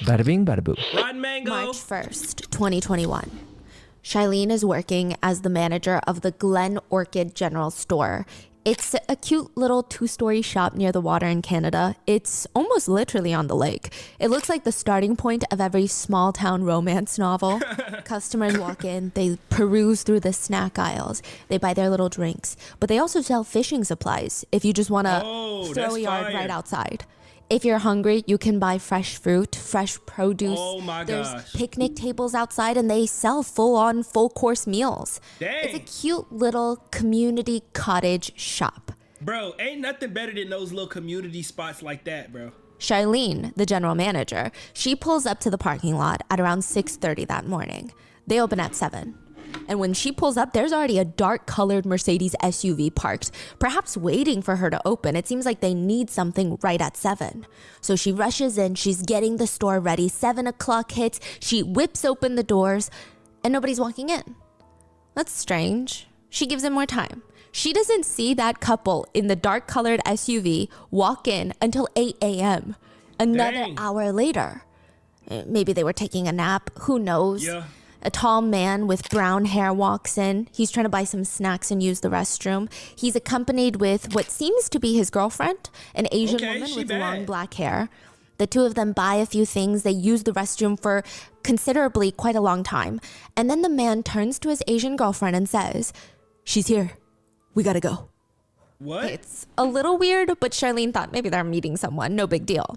Bada bing, bada boom. Rotten mango. March 1st, 2021. Shailene is working as the manager of the Glen Orchid General Store. It's a cute little 2-story shop near the water in Canada. It's almost literally on the lake. It looks like the starting point of every small town romance novel. Customers walk in, they peruse through the snack aisles, they buy their little drinks, but they also sell fishing supplies if you just want to throw a yard right outside. If you're hungry, you can buy fresh fruit, fresh produce. Oh my There's gosh. picnic tables outside and they sell full-on, full-course meals. Dang. It's a cute little community cottage shop. Bro, ain't nothing better than those little community spots like that, bro. Shailene, the general manager, she pulls up to the parking lot at around 6:30 that morning. They open at 7. And when she pulls up, there's already a dark-colored Mercedes SUV parked, perhaps waiting for her to open. It seems like they need something right at 7. So she rushes in, she's getting the store ready. 7 o'clock hits, she whips open the doors, and nobody's walking in. That's strange. She gives them more time. She doesn't see that couple in the dark-colored SUV walk in until 8 a.m. Another hour later. Maybe they were taking a nap, who knows? Yeah. A tall man with brown hair walks in. He's trying to buy some snacks and use the restroom. He's accompanied with what seems to be his girlfriend, an Asian woman with long black hair. The two of them buy a few things. They use the restroom for considerably quite a long time. And then the man turns to his Asian girlfriend and says, "She's here. We gotta go." What? It's a little weird, but Shailene thought maybe they're meeting someone. No big deal.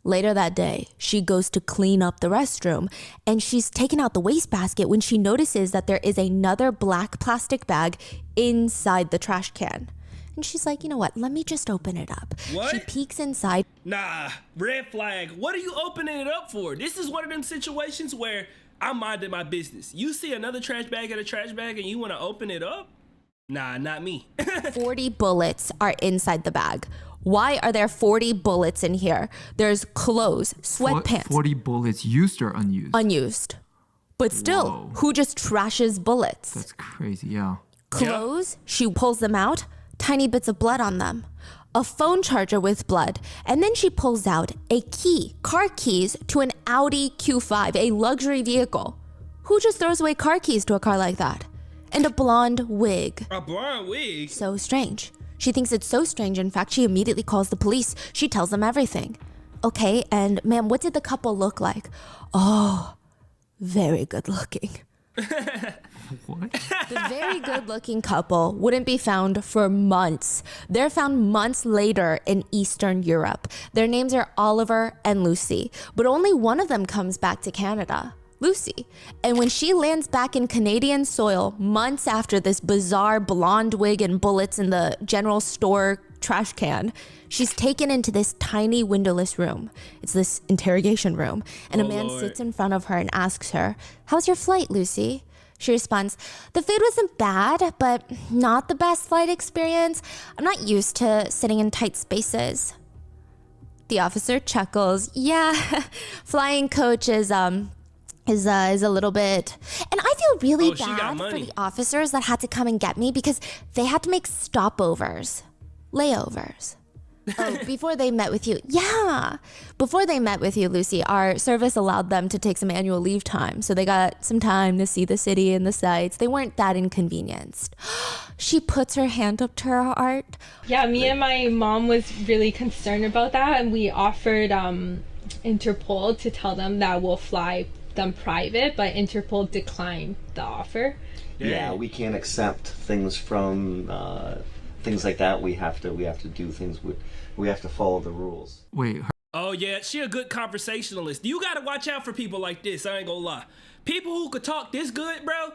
Later that day, she goes to clean up the restroom and she's taken out the wastebasket when she notices that there is another black plastic bag inside the trash can. And she's like, you know what? Let me just open it up. What? She peeks inside. Nah, red flag. What are you opening it up for? This is one of them situations where I'm minding my business. You see another trash bag at a trash bag and you want to open it up? Nah, not me. 40 bullets are inside the bag. Why are there 40 bullets in here? There's clothes, sweatpants. 40 bullets used or unused? Unused. But still, Whoa. who just trashes bullets? That's crazy, yeah. Clothes, she pulls them out, tiny bits of blood on them. A phone charger with blood. And then she pulls out a key, car keys to an Audi Q5, a luxury vehicle. Who just throws away car keys to a car like that? And a blonde wig. A blonde wig? So strange. She thinks it's so strange. In fact, she immediately calls the police. She tells them everything. Okay, and ma'am, what did the couple look like? Oh, very good looking. What? The very good looking couple wouldn't be found for months. They're found months later in Eastern Europe. Their names are Oliver and Lucy, but only one of them comes back to Canada. Lucy. And when she lands back in Canadian soil months after this bizarre blonde wig and bullets in the general store trash can, she's taken into this tiny windowless room. It's this interrogation room. And a man sits in front of her and asks her, "How's your flight, Lucy?" She responds, "The food wasn't bad, but not the best flight experience. I'm not used to sitting in tight spaces." The officer chuckles. Yeah, flying coach is a little bit, and I feel really bad for the officers that had to come and get me because they had to make stopovers, layovers. Oh, before they met with you. Yeah, before they met with you, Lucy, our service allowed them to take some annual leave time, so they got some time to see the city and the sights. They weren't that inconvenienced. She puts her hand up to her heart. Yeah, me and my mom was really concerned about that, and we offered Interpol to tell them that we'll fly them private, but Interpol declined the offer. Yeah, we can't accept things from things like that. We have to do things we have to follow the rules. Wait. Oh yeah, she a good conversationalist. You gotta watch out for people like this. I ain't gonna lie. People who could talk this good, bro.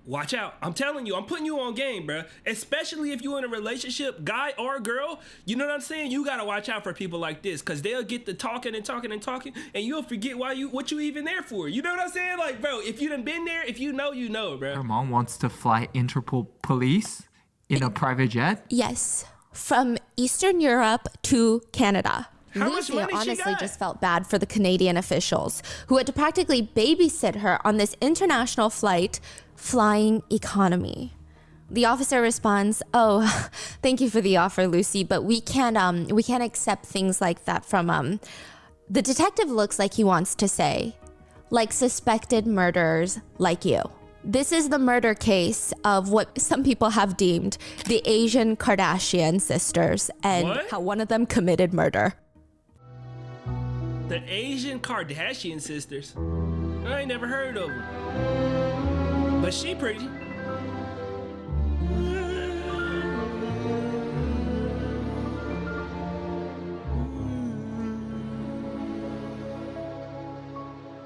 Watch out. I'm telling you, I'm putting you on game, bro. Especially if you're in a relationship, guy or girl. You know what I'm saying? You gotta watch out for people like this, because they'll get to talking and talking and talking, and you'll forget what you even there for. You know what I'm saying? Like, bro, if you done been there, if you know, bro. Her mom wants to fly Interpol police in a private jet? Yes, from Eastern Europe to Canada. How much Lucy money she honestly got? just felt bad for the Canadian officials who had to practically babysit her on this international flight, flying economy. The officer responds, "Oh, thank you for the offer, Lucy, but we can't accept things like that from The detective looks like he wants to say, like suspected murderers like you. This is the murder case of what some people have deemed the Asian Kardashian sisters and What? how one of them committed murder. The Asian Kardashian sisters. I ain't never heard of them. But she pretty.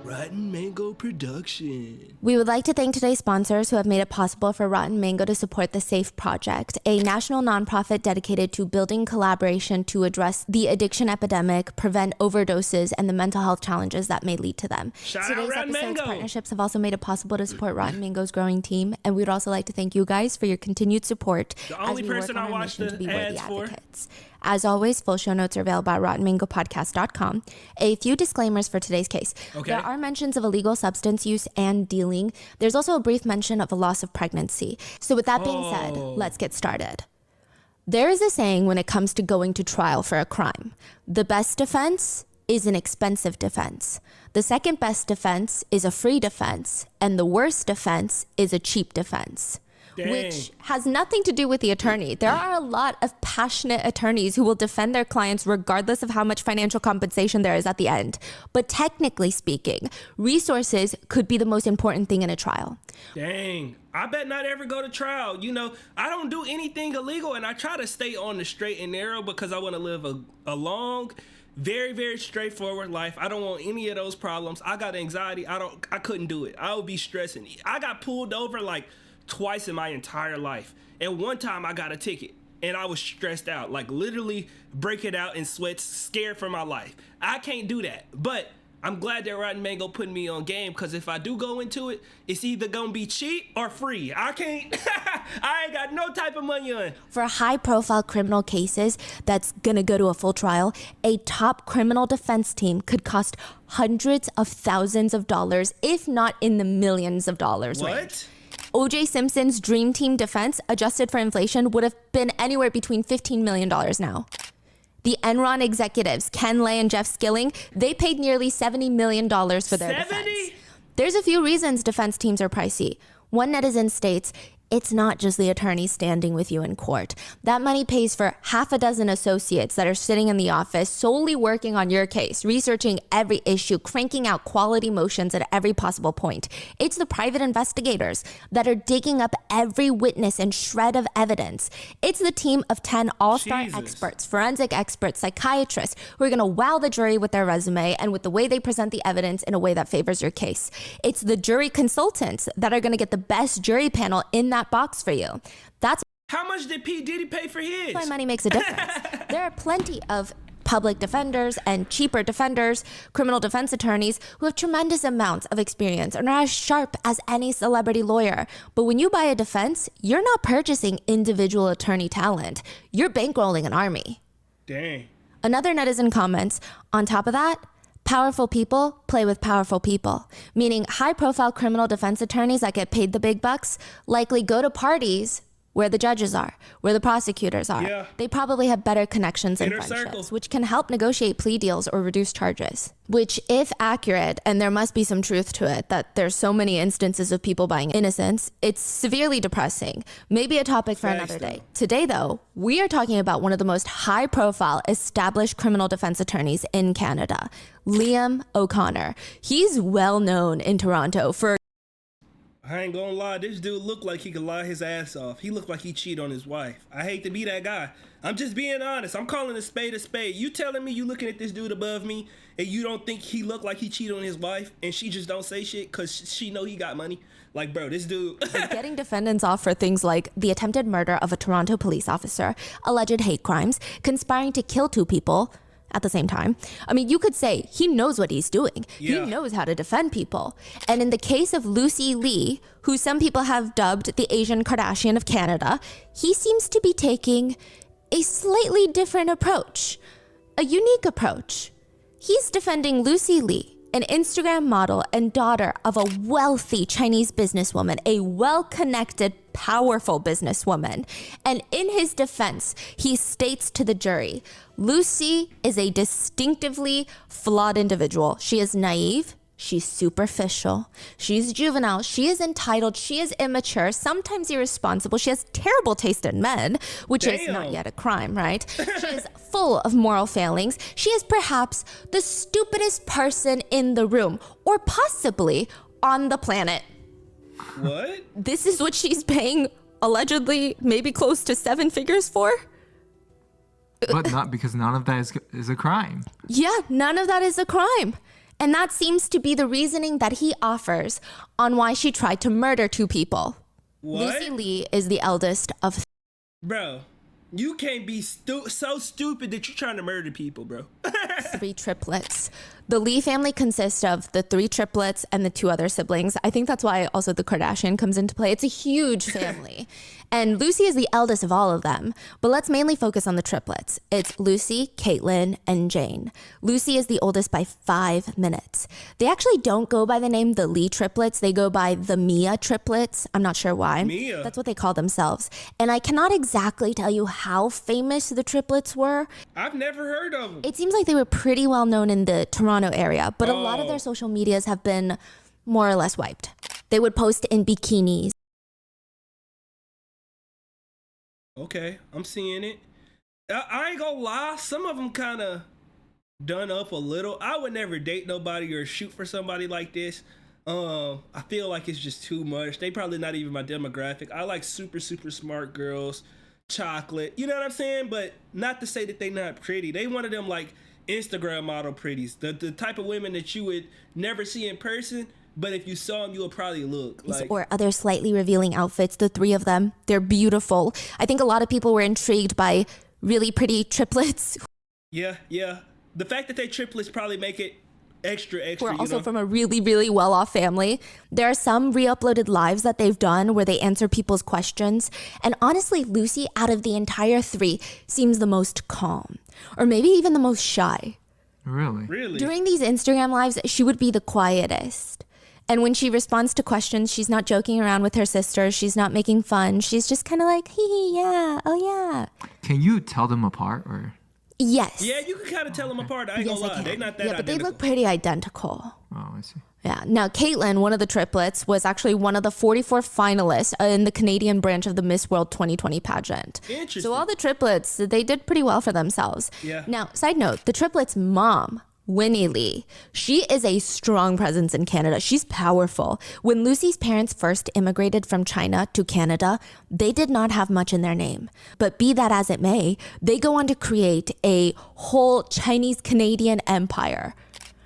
Rotten Mango Production. We would like to thank today's sponsors who have made it possible for Rotten Mango to support the SAFE Project, a national nonprofit dedicated to building collaboration to address the addiction epidemic, prevent overdoses, and the mental health challenges that may lead to them. Shout out Today's Rotten episode's Mango. partnerships have also made it possible to support Rotten Mango's growing team, and we would also like to thank you guys for your continued support The as only we work person on I our watch mission the to be worthy ads for. advocates. As always, full show notes are available at rottenmangopodcast.com. A few disclaimers for today's case. Okay. There are mentions of illegal substance use and dealing. There's also a brief mention of a loss of pregnancy. So with that being said, let's get started. There is a saying when it comes to going to trial for a crime. The best defense is an expensive defense. The second best defense is a free defense. And the worst defense is a cheap defense. Dang. Which has nothing to do with the attorney. There are a lot of passionate attorneys who will defend their clients regardless of how much financial compensation there is at the end. But technically speaking, resources could be the most important thing in a trial. Dang. I bet not ever go to trial. You know, I don't do anything illegal, and I try to stay on the straight and narrow because I want to live a long, very, very straightforward life. I don't want any of those problems. I got anxiety. I couldn't do it. I would be stressing. I got pulled over like twice in my entire life. And one time I got a ticket and I was stressed out, like literally breaking out in sweats, scared for my life. I can't do that. But I'm glad that Rotten Mango put me on game, because if I do go into it, it's either gonna be cheap or free. I can't, I ain't got no type of money on. For high profile criminal cases that's gonna go to a full trial, a top criminal defense team could cost hundreds of thousands of dollars, if not in the millions of dollars range. What? O.J. Simpson's dream team defense, adjusted for inflation, would have been anywhere between $15 million now. The Enron executives, Ken Lay and Jeff Skilling, they paid nearly $70 million for their 70? defense. There's a few reasons defense teams are pricey. One netizen states, it's not just the attorney standing with you in court. That money pays for half a dozen associates that are sitting in the office solely working on your case, researching every issue, cranking out quality motions at every possible point. It's the private investigators that are digging up every witness and shred of evidence. It's the team of 10 all-star Jesus. experts, forensic experts, psychiatrists who are going to wow the jury with their resume and with the way they present the evidence in a way that favors your case. It's the jury consultants that are going to get the best jury panel in that box for you. That's How much did P. Diddy pay for his? why money makes a difference. There are plenty of public defenders and cheaper defenders, criminal defense attorneys who have tremendous amounts of experience and are as sharp as any celebrity lawyer. But when you buy a defense, you're not purchasing individual attorney talent. You're bankrolling an army. Dang. Another netizen comments, on top of that, powerful people play with powerful people, meaning high-profile criminal defense attorneys that get paid the big bucks likely go to parties where the judges are, where the prosecutors are. Yeah. They probably have better connections and Inner friendships, circle. which can help negotiate plea deals or reduce charges. Which, if accurate, and there must be some truth to it, that there's so many instances of people buying innocence, it's severely depressing. Maybe a topic for Facts, another day. though. Today, though, we are talking about one of the most high-profile, established criminal defense attorneys in Canada, Liam O'Connor. He's well known in Toronto for I ain't gonna lie, this dude looked like he could lie his ass off. He looked like he cheat on his wife. I hate to be that guy. I'm just being honest. I'm calling a spade a spade. You telling me you looking at this dude above me and you don't think he looked like he cheated on his wife and she just don't say shit because she know he got money? Like, bro, this dude... getting defendants off for things like the attempted murder of a Toronto police officer, alleged hate crimes, conspiring to kill two people at the same time. I mean, you could say he knows what he's doing. Yeah. He knows how to defend people. And in the case of Lucy Lee, who some people have dubbed the Asian Kardashian of Canada, he seems to be taking a slightly different approach, a unique approach. He's defending Lucy Lee, an Instagram model and daughter of a wealthy Chinese businesswoman, a well-connected, powerful businesswoman. And in his defense, he states to the jury, Lucy is a distinctively flawed individual. She is naive. She's superficial. She's juvenile. She is entitled. She is immature, sometimes irresponsible. She has terrible taste in men, which is not yet a crime, right? She is full of moral failings. She is perhaps the stupidest person in the room, or possibly on the planet. What? This is what she's paying allegedly maybe close to 7 figures for? But not because none of that is a crime. Yeah, none of that is a crime. And that seems to be the reasoning that he offers on why she tried to murder 2 people. What? Lucy Lee is the eldest of Bro, you can't be so stupid that you're trying to murder people, bro. 3 triplets. The Lee family consists of the 3 triplets and the 2 other siblings. I think that's why also the Kardashian comes into play. It's a huge family. And Lucy is the eldest of all of them. But let's mainly focus on the triplets. It's Lucy, Caitlyn, and Jane. Lucy is the oldest by 5 minutes. They actually don't go by the name the Lee triplets. They go by the Mia triplets. I'm not sure why. Mia? That's what they call themselves. And I cannot exactly tell you how famous the triplets were. I've never heard of them. It seems like they were pretty well known in the Toronto area, but a lot of their social medias have been more or less wiped. They would post in bikinis. Okay, I'm seeing it. I ain't gonna lie, some of them kind of done up a little. I would never date nobody or shoot for somebody like this. I feel like it's just too much. They probably not even my demographic. I like super smart girls, chocolate. You know what I'm saying? But not to say that they not pretty. They one of them like Instagram model pretties, the type of women that you would never see in person, but if you saw them, you would probably look like. Or other slightly revealing outfits, the 3 of them. They're beautiful. I think a lot of people were intrigued by really pretty triplets. Yeah. The fact that they triplets probably make it extra. Who are also you know? from a really well-off family. There are some re-uploaded lives that they've done where they answer people's questions. And honestly, Lucy, out of the entire 3, seems the most calm. Or maybe even the most shy. Really? During these Instagram lives, she would be the quietest. And when she responds to questions, she's not joking around with her sisters. She's not making fun. She's just kind of like, hee, yeah, oh yeah. Can you tell them apart or? Yes. Yeah, you can kind of tell them apart. I ain't Yes, gonna I lie. can. They not that Yeah, but they identical. look pretty identical. Oh, I see. Yeah. Now, Caitlyn, one of the triplets, was actually one of the 44 finalists in the Canadian branch of the Miss World 2020 pageant. Interesting. So all the triplets, they did pretty well for themselves. Yeah. Now, side note, the triplets' mom, Winnie Lee, she is a strong presence in Canada. She's powerful. When Lucy's parents first immigrated from China to Canada, they did not have much in their name. But be that as it may, they go on to create a whole Chinese-Canadian empire.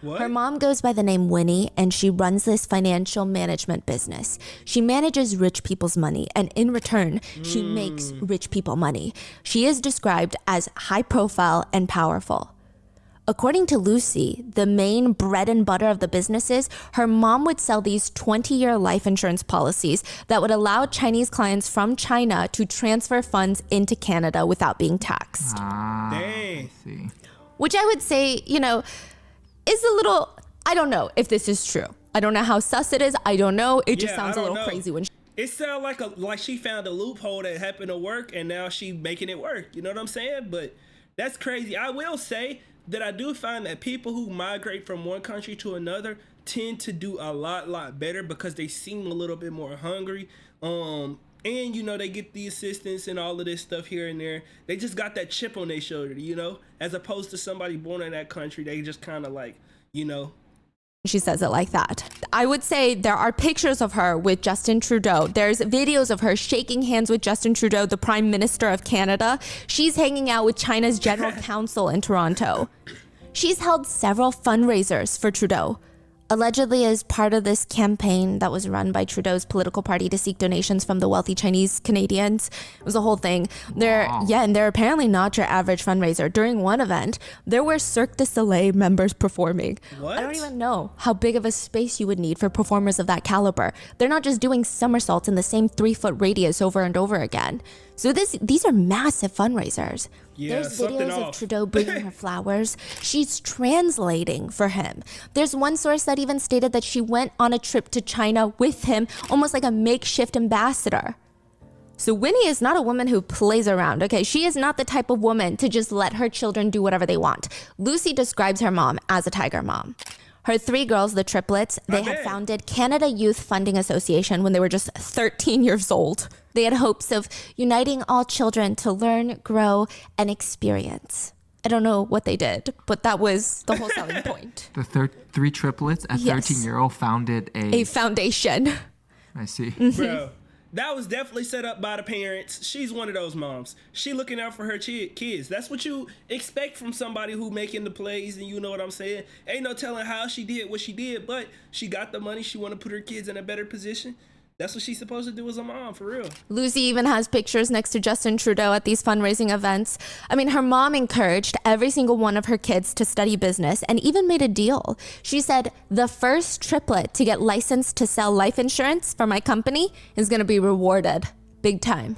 What? Her mom goes by the name Winnie, and she runs this financial management business. She manages rich people's money, and in return, she makes rich people money. She is described as high profile and powerful. According to Lucy, the main bread and butter of the business is her mom would sell these 20-year life insurance policies that would allow Chinese clients from China to transfer funds into Canada without being taxed. Ah, Dang. I see. Which I would say, is a little, I don't know if this is true. I don't know how sus it is. I don't know. It just Yeah, sounds I a don't little know. crazy when It sounds like she found a loophole that happened to work, and now she making it work. You know what I'm saying? But that's crazy. I will say that I do find that people who migrate from one country to another tend to do a lot better because they seem a little bit more hungry. And they get the assistance and all of this stuff here and there. They just got that chip on their shoulder, as opposed to somebody born in that country. They just kind of like, she says it like that. I would say there are pictures of her with Justin Trudeau. There's videos of her shaking hands with Justin Trudeau, the Prime Minister of Canada. She's hanging out with China's General Counsel in Toronto. She's held several fundraisers for Trudeau, allegedly as part of this campaign that was run by Trudeau's political party to seek donations from the wealthy Chinese Canadians. It was a whole thing. And they're apparently not your average fundraiser. During one event, there were Cirque du Soleil members performing. What? I don't even know how big of a space you would need for performers of that caliber. They're not just doing somersaults in the same 3-foot radius over and over again. So these are massive fundraisers. Yeah, There's something videos of off. Trudeau bringing her flowers. She's translating for him. There's one source that even stated that she went on a trip to China with him, almost like a makeshift ambassador. So Winnie is not a woman who plays around, okay? She is not the type of woman to just let her children do whatever they want. Lucy describes her mom as a tiger mom. Her 3 girls, the triplets, they had founded Canada Youth Funding Association when they were just 13 years old. They had hopes of uniting all children to learn, grow, and experience. I don't know what they did, but that was the whole selling point. The 3 triplets at Yes. 13-year-old founded A foundation. I see. Bro, that was definitely set up by the parents. She's one of those moms. She looking out for her kids. That's what you expect from somebody who making the plays, and you know what I'm saying. Ain't no telling how she did what she did, but she got the money. She want to put her kids in a better position. That's what she's supposed to do as a mom, for real. Lucy even has pictures next to Justin Trudeau at these fundraising events. I mean, her mom encouraged every single one of her kids to study business and even made a deal. She said, the first triplet to get licensed to sell life insurance for my company is going to be rewarded big time.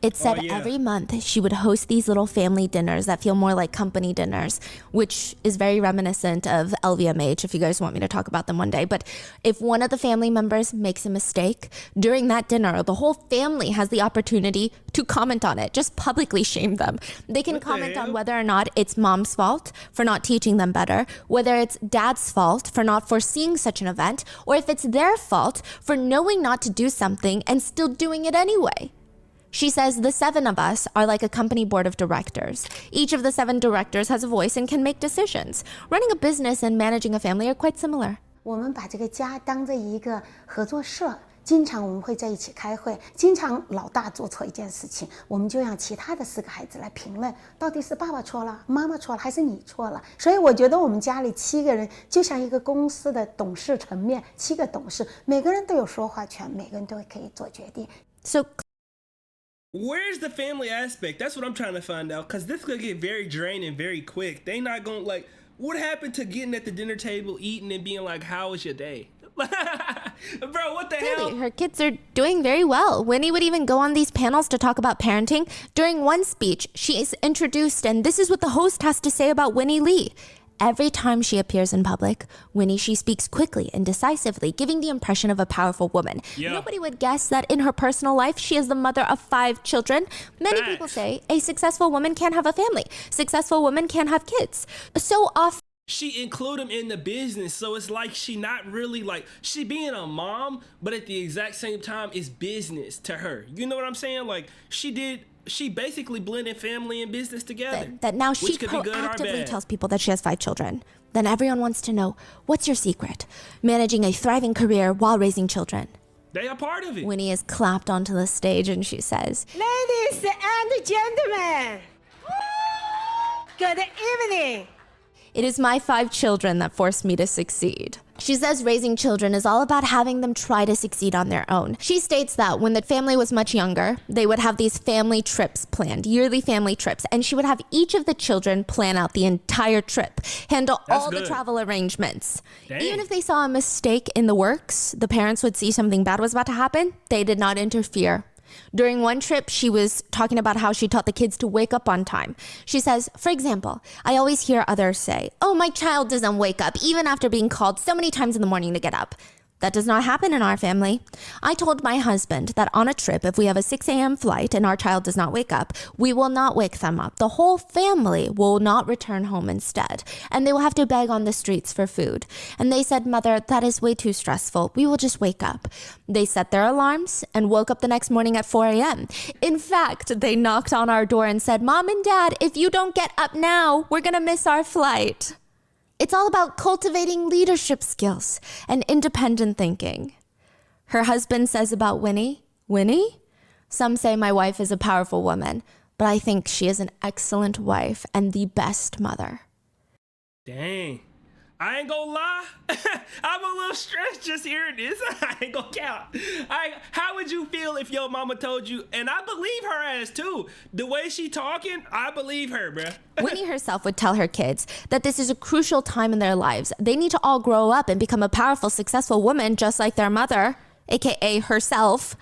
It said every month she would host these little family dinners that feel more like company dinners, which is very reminiscent of LVMH, if you guys want me to talk about them one day. But if one of the family members makes a mistake during that dinner, the whole family has the opportunity to comment on it, just publicly shame them. They can comment on whether or not it's mom's fault for not teaching them better, whether it's dad's fault for not foreseeing such an event, or if it's their fault for knowing not to do something and still doing it anyway. She says the 7 of us are like a company board of directors. Each of the 7 directors has a voice and can make decisions. Running a business and managing a family are quite similar. 我们把这个家当做一个合作社，经常我们会在一起开会，经常老大做错一件事情，我们就让其他的4个孩子来评论，到底是爸爸错了、妈妈错了，还是你错了？所以我觉得我们家里7个人就像一个公司的董事层面，7个董事，每个人都有说话权，每个人都可以做决定。So Where's the family aspect? That's what I'm trying to find out, because this could get very draining very quick. They not gonna, like, what happened to getting at the dinner table, eating, and being like, how was your day? Bro, what the hell? her kids are doing very well. Winnie would even go on these panels to talk about parenting. During one speech, she is introduced, and this is what the host has to say about Winnie Lee. Every time she appears in public, Winnie, she speaks quickly and decisively, giving the impression of a powerful woman. Yeah. Nobody would guess that in her personal life, she is the mother of 5 children. Many people say a successful woman can't have a family. Successful women can't have kids. So often, She include him in the business, so it's like she not really, like, she being a mom, but at the exact same time, it's business to her. You know what I'm saying? Like, she basically blended family and business together. that now she which could be good or proactively bad. tells people that she has 5 children. Then everyone wants to know, what's your secret? Managing a thriving career while raising children. They are part of it. Winnie is clapped onto the stage and she says, Ladies and gentlemen, good evening. "It is my 5 children that forced me to succeed." She says raising children is all about having them try to succeed on their own. She states that when the family was much younger, they would have these family trips planned, yearly family trips, and she would have each of the children plan out the entire trip, handle all the good. travel arrangements. Dang. Even if they saw a mistake in the works, the parents would see something bad was about to happen, they did not interfere. During one trip, she was talking about how she taught the kids to wake up on time. She says, for example, I always hear others say, "Oh, my child doesn't wake up even after being called so many times in the morning to get up." That does not happen in our family. I told my husband that on a trip, if we have a 6 a.m. flight and our child does not wake up, we will not wake them up. The whole family will not return home instead, and they will have to beg on the streets for food. And they said, "Mother, that is way too stressful. We will just wake up." They set their alarms and woke up the next morning at 4 a.m. In fact, they knocked on our door and said, "Mom and Dad, if you don't get up now, we're going to miss our flight." It's all about cultivating leadership skills and independent thinking. Her husband says about Winnie, "Some say my wife is a powerful woman, but I think she is an excellent wife and the best mother." Dang. I ain't gonna lie. I'm a little stressed just hearing this. I ain't gonna count. How would you feel if your mama told you, and I believe her ass too. The way she talking, I believe her, bruh. Winnie herself would tell her kids that this is a crucial time in their lives. They need to all grow up and become a powerful, successful woman just like their mother, aka herself.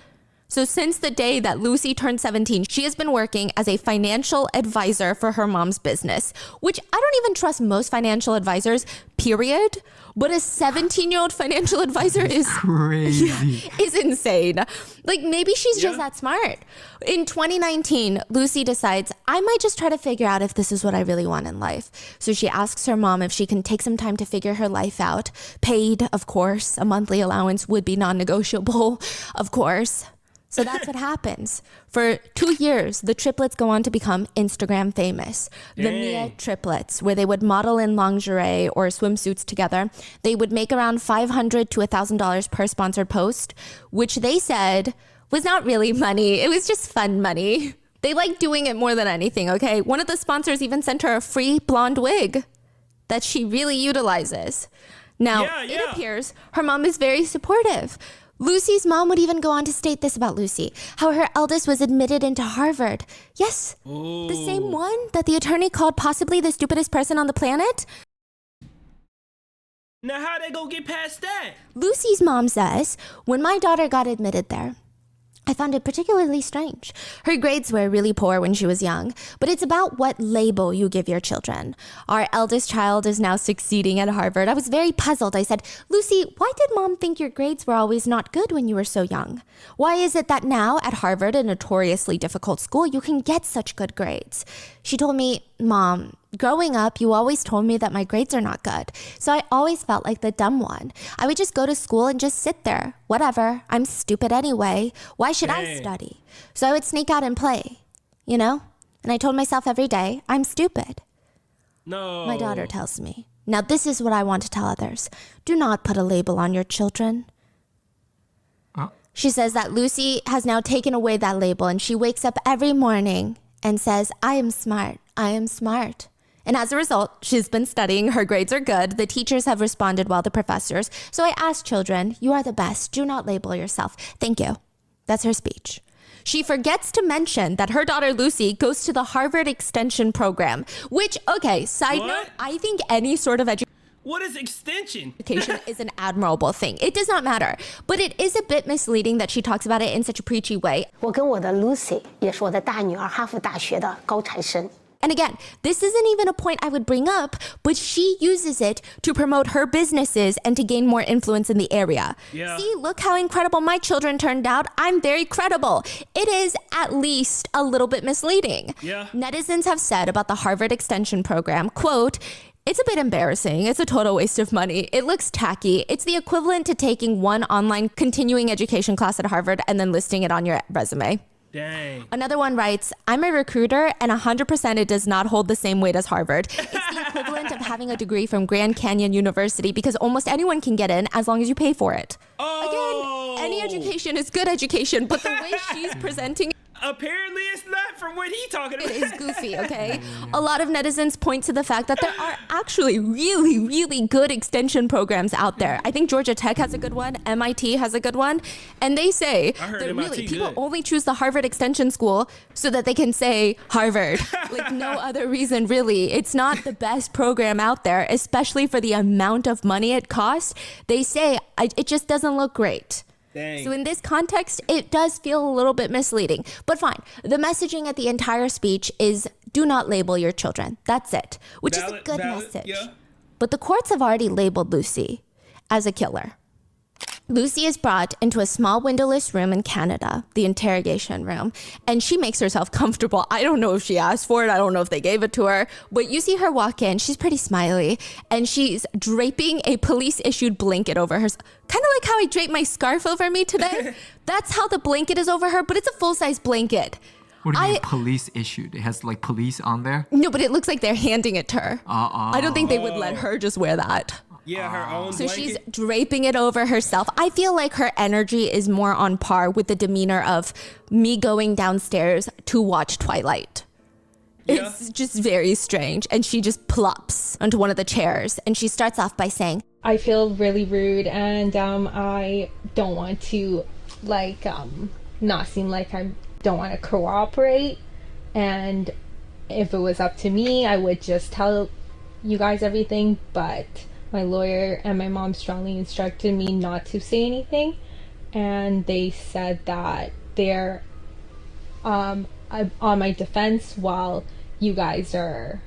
So since the day that Lucy turned 17, she has been working as a financial advisor for her mom's business, which I don't even trust most financial advisors, period. But a 17-year-old financial advisor is crazy. is insane. Like, maybe she's just that smart. In 2019, Lucy decides, I might just try to figure out if this is what I really want in life. So she asks her mom if she can take some time to figure her life out. Paid, of course. A monthly allowance would be non-negotiable, of course. So that's what happens. For 2 years, the triplets go on to become Instagram famous. The Mia triplets, where they would model in lingerie or swimsuits together. They would make around $500 to $1,000 per sponsored post, which they said was not really money. It was just fun money. They like doing it more than anything, okay? One of the sponsors even sent her a free blonde wig that she really utilizes. Now, it appears her mom is very supportive. Lucy's mom would even go on to state this about Lucy, how her eldest was admitted into Harvard. Yes, the same one that the attorney called possibly the stupidest person on the planet. Now, how they gonna get past that? Lucy's mom says, when my daughter got admitted there, I found it particularly strange. Her grades were really poor when she was young, but it's about what label you give your children. Our eldest child is now succeeding at Harvard. I was very puzzled. I said, Lucy, why did mom think your grades were always not good when you were so young? Why is it that now at Harvard, a notoriously difficult school, you can get such good grades? She told me, Mom, growing up, you always told me that my grades are not good. So I always felt like the dumb one. I would just go to school and just sit there. Whatever. I'm stupid anyway. Why should I study? So I would sneak out and play, you know? And I told myself every day, I'm stupid. No. My daughter tells me. Now this is what I want to tell others. Do not put a label on your children. She says that Lucy has now taken away that label and she wakes up every morning and says, I am smart. I am smart. And as a result, she's been studying. Her grades are good. The teachers have responded well, the professors. So I asked children, you are the best. Do not label yourself. Thank you. That's her speech. She forgets to mention that her daughter Lucy goes to the Harvard Extension program, which, okay, side note, I think any sort of What is extension? education is an admirable thing. It does not matter. But it is a bit misleading that she talks about it in such a preachy way. 我跟我的 Lucy 也是我的大女儿，哈佛大学的高材生。 And again, this isn't even a point I would bring up, but she uses it to promote her businesses and to gain more influence in the area. Yeah. See, look how incredible my children turned out. I'm very credible. It is at least a little bit misleading. Yeah. Netizens have said about the Harvard Extension program, quote, it's a bit embarrassing. It's a total waste of money. It looks tacky. It's the equivalent to taking one online continuing education class at Harvard and then listing it on your resume. Dang. Another one writes, I'm a recruiter and 100% it does not hold the same weight as Harvard. It's the equivalent of having a degree from Grand Canyon University because almost anyone can get in as long as you pay for it. Oh. Again, any education is good education, but the way she's presenting Apparently it's not from what he talking about. it is goofy, okay? A lot of netizens point to the fact that there are actually really, really good extension programs out there. I think Georgia Tech has a good one, MIT has a good one, and they say I heard that MIT really people good. only choose the Harvard Extension School so that they can say Harvard. Like no other reason really. It's not the best program out there, especially for the amount of money it costs. They say it just doesn't look great. Dang. So in this context, it does feel a little bit misleading. But fine, the messaging at the entire speech is do not label your children. That's it, which is a good message. Yeah. But the courts have already labeled Lucy as a killer. Lucy is brought into a small windowless room in Canada, the interrogation room, and she makes herself comfortable. I don't know if she asked for it. I don't know if they gave it to her. But you see her walk in. She's pretty smiley, and she's draping a police-issued blanket over her. Kind of like how I drape my scarf over me today. That's how the blanket is over her, but it's a full-size blanket. What do you mean police issued? It has like police on there? No, but it looks like they're handing it to her. I don't think they would let her just wear that. Yeah, her own So blanket. she's draping it over herself. I feel like her energy is more on par with the demeanor of me going downstairs to watch Twilight. Yeah. It's just very strange. And she just plops onto one of the chairs. And she starts off by saying, I feel really rude, and I don't want to not seem like I don't want to cooperate. And if it was up to me, I would just tell you guys everything, but my lawyer and my mom strongly instructed me not to say anything, and they said that they're on my defense while you guys are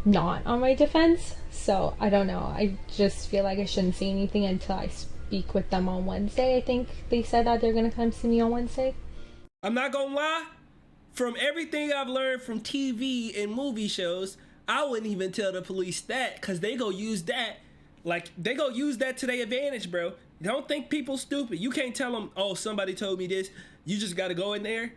not on my defense. So I don't know. I just feel like I shouldn't say anything until I speak with them on Wednesday. I think they said that they're gonna come see me on Wednesday. I'm not gonna lie. From everything I've learned from TV and movie shows, I wouldn't even tell the police that, because they go use that. Like, they go use that to their advantage, bro. Don't think people stupid. You can't tell them, oh, somebody told me this. You just got to go in there.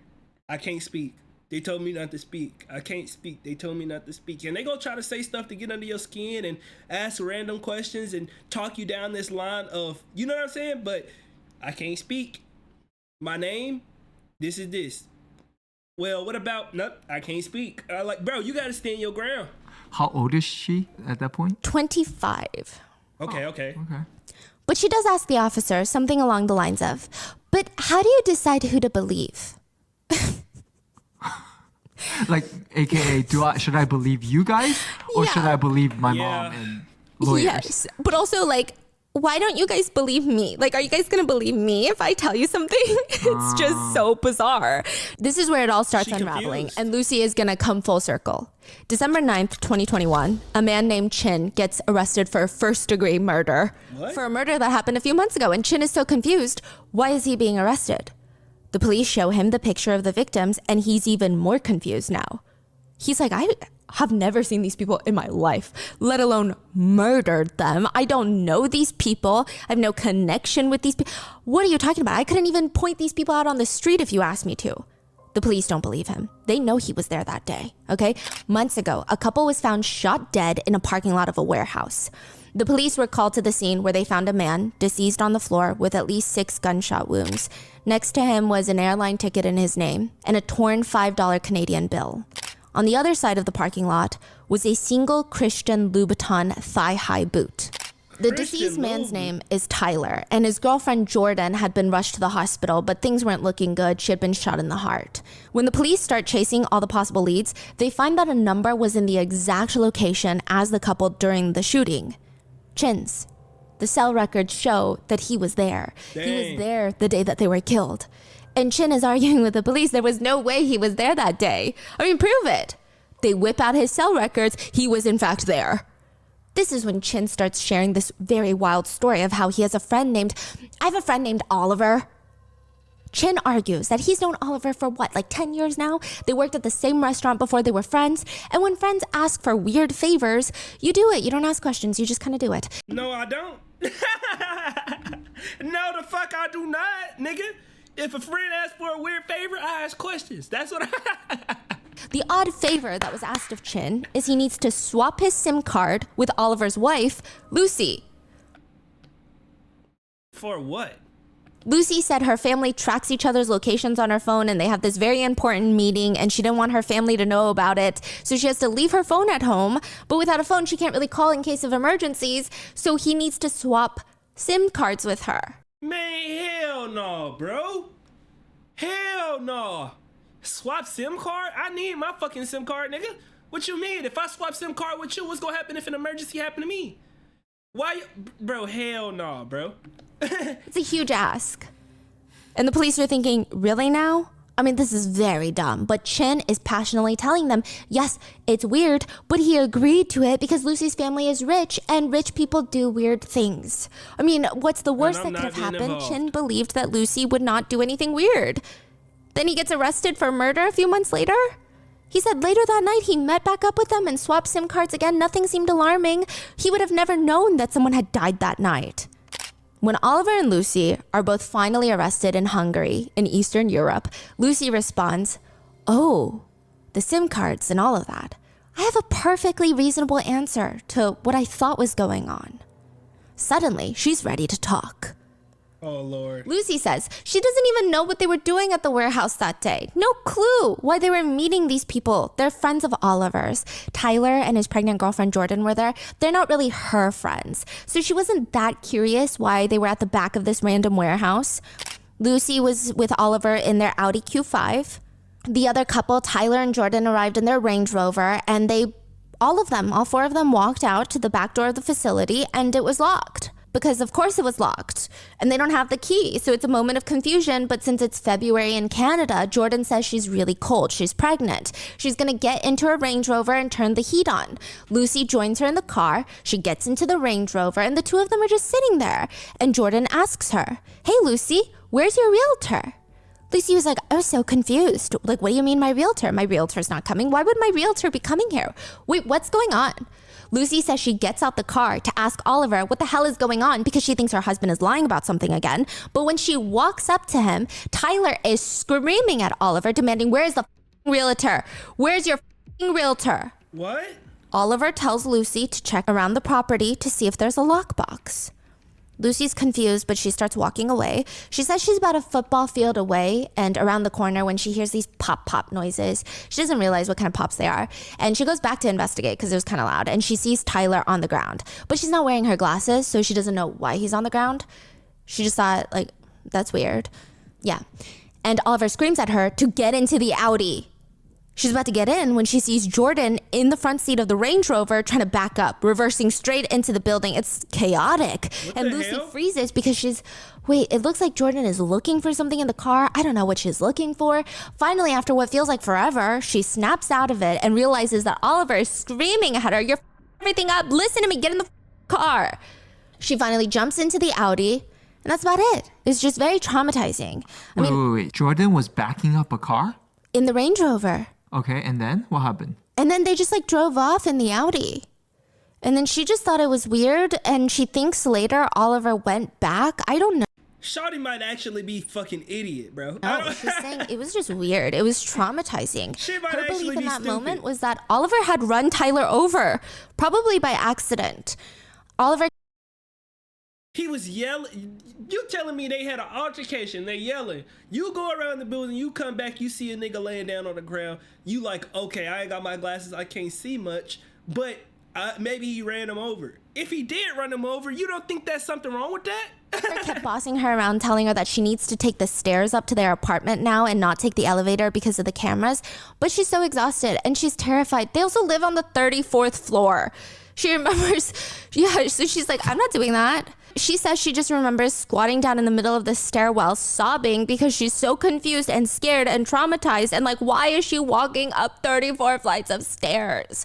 I can't speak. They told me not to speak. I can't speak. They told me not to speak. And they go try to say stuff to get under your skin and ask random questions and talk you down this line of, you know what I'm saying? But I can't speak. My name, this is this. Well, what about, nope, I can't speak. Like, bro, you got to stand your ground. How old is she at that point? 25. Okay. Okay. But she does ask the officer something along the lines of, but how do you decide who to believe? Like, AKA, should I believe you guys? Or should I believe my mom and lawyers? Yes. But also, like, why don't you guys believe me? Like, are you guys going to believe me if I tell you something? It's just so bizarre. This is where it all starts unraveling. Confused. And Lucy is going to come full circle. December 9th, 2021, a man named Chin gets arrested for first-degree murder. What? For a murder that happened a few months ago. And Chin is so confused. Why is he being arrested? The police show him the picture of the victims, and he's even more confused now. He's like, I have never seen these people in my life, let alone murdered them. I don't know these people. I have no connection with these people. What are you talking about? I couldn't even point these people out on the street if you asked me to. The police don't believe him. They know he was there that day, okay? Months ago, a couple was found shot dead in a parking lot of a warehouse. The police were called to the scene where they found a man deceased on the floor with at least 6 gunshot wounds. Next to him was an airline ticket in his name and a torn $5 Canadian bill. On the other side of the parking lot was a single Christian Louboutin thigh-high boot. The deceased man's name is Tyler, and his girlfriend Jordan had been rushed to the hospital, but things weren't looking good. She had been shot in the heart. When the police start chasing all the possible leads, they find that a number was in the exact location as the couple during the shooting. Chin's. The cell records show that he was there. Dang. He was there the day that they were killed. And Chin is arguing with the police there was no way he was there that day. I mean, prove it. They whip out his cell records. He was in fact there. This is when Chin starts sharing this very wild story of how he has I have a friend named Oliver. Chin argues that he's known Oliver for what, like 10 years now? They worked at the same restaurant before they were friends. And when friends ask for weird favors, you do it. You don't ask questions. You just kind of do it. No, I don't. No, the fuck I do not, nigga. If a friend asks for a weird favor, I ask questions. That's what I... The odd favor that was asked of Chin is he needs to swap his SIM card with Oliver's wife, Lucy. For what? Lucy said her family tracks each other's locations on her phone and they have this very important meeting and she didn't want her family to know about it. So she has to leave her phone at home, but without a phone, she can't really call in case of emergencies. So he needs to swap SIM cards with her. Man, hell no, bro. Hell no. Swap SIM card? I need my fucking SIM card, nigga. What you mean? If I swap SIM card with you, what's gonna happen if an emergency happen to me? Why you... Bro, hell no, bro. It's a huge ask. And the police are thinking, really now? I mean, this is very dumb. But Chin is passionately telling them, yes, it's weird, but he agreed to it because Lucy's family is rich and rich people do weird things. I mean, what's the worst that could have happened? Chin believed that Lucy would not do anything weird. Then he gets arrested for murder a few months later. He said later that night he met back up with them and swapped SIM cards again. Nothing seemed alarming. He would have never known that someone had died that night. When Oliver and Lucy are both finally arrested in Hungary, in Eastern Europe, Lucy responds, "Oh, the SIM cards and all of that. I have a perfectly reasonable answer to what I thought was going on." Suddenly, she's ready to talk. Oh, Lord. Lucy says she doesn't even know what they were doing at the warehouse that day. No clue why they were meeting these people. They're friends of Oliver's. Tyler and his pregnant girlfriend Jordan were there. They're not really her friends. So she wasn't that curious why they were at the back of this random warehouse. Lucy was with Oliver in their Audi Q5. The other couple, Tyler and Jordan, arrived in their Range Rover and all 4 of them walked out to the back door of the facility and it was locked. because of course it was locked and they don't have the key. So it's a moment of confusion. But since it's February in Canada, Jordan says she's really cold. She's pregnant. She's going to get into her Range Rover and turn the heat on. Lucy joins her in the car. She gets into the Range Rover and the two of them are just sitting there. And Jordan asks her, "Hey, Lucy, where's your realtor?" Lucy was like, I was so confused. Like, what do you mean my realtor? My realtor's not coming. Why would my realtor be coming here? Wait, what's going on? Lucy says she gets out the car to ask Oliver what the hell is going on because she thinks her husband is lying about something again. But when she walks up to him, Tyler is screaming at Oliver, demanding, where's the realtor? Where's your realtor? What? Oliver tells Lucy to check around the property to see if there's a lockbox. Lucy's confused, but she starts walking away. She says she's about a football field away and around the corner when she hears these pop noises. She doesn't realize what kind of pops they are. And she goes back to investigate because it was kind of loud. And she sees Tyler on the ground. But she's not wearing her glasses, so she doesn't know why he's on the ground. She just thought, like, that's weird. Yeah. And Oliver screams at her to get into the Audi. She's about to get in when she sees Jordan in the front seat of the Range Rover trying to back up, reversing straight into the building. It's chaotic. And Lucy freezes because it looks like Jordan is looking for something in the car. I don't know what she's looking for. Finally, after what feels like forever, she snaps out of it and realizes that Oliver is screaming at her, "You're everything up. Listen to me. Get in the car." She finally jumps into the Audi. And that's about it. It's just very traumatizing. Wait. Jordan was backing up a car? In the Range Rover. Okay, and then what happened? And then they just drove off in the Audi. And then she just thought it was weird. And she thinks later Oliver went back. I don't know. Shawty might actually be fucking idiot, bro. No, she's saying it was just weird. It was traumatizing. She might Her actually belief in be that stupid. moment was that Oliver had run Tyler over, probably by accident. Oliver. He was yelling. You telling me they had an altercation? They yelling. You go around the building. You come back. You see a nigga laying down on the ground. You like, okay, I ain't got my glasses. I can't see much. But maybe he ran him over. If he did run him over, you don't think there's something wrong with that? Oliver kept bossing her around, telling her that she needs to take the stairs up to their apartment now and not take the elevator because of the cameras. But she's so exhausted and she's terrified. They also live on the 34th floor. She remembers, so she's like, I'm not doing that. She says she just remembers squatting down in the middle of the stairwell, sobbing because she's so confused and scared and traumatized. And why is she walking up 34 flights of stairs?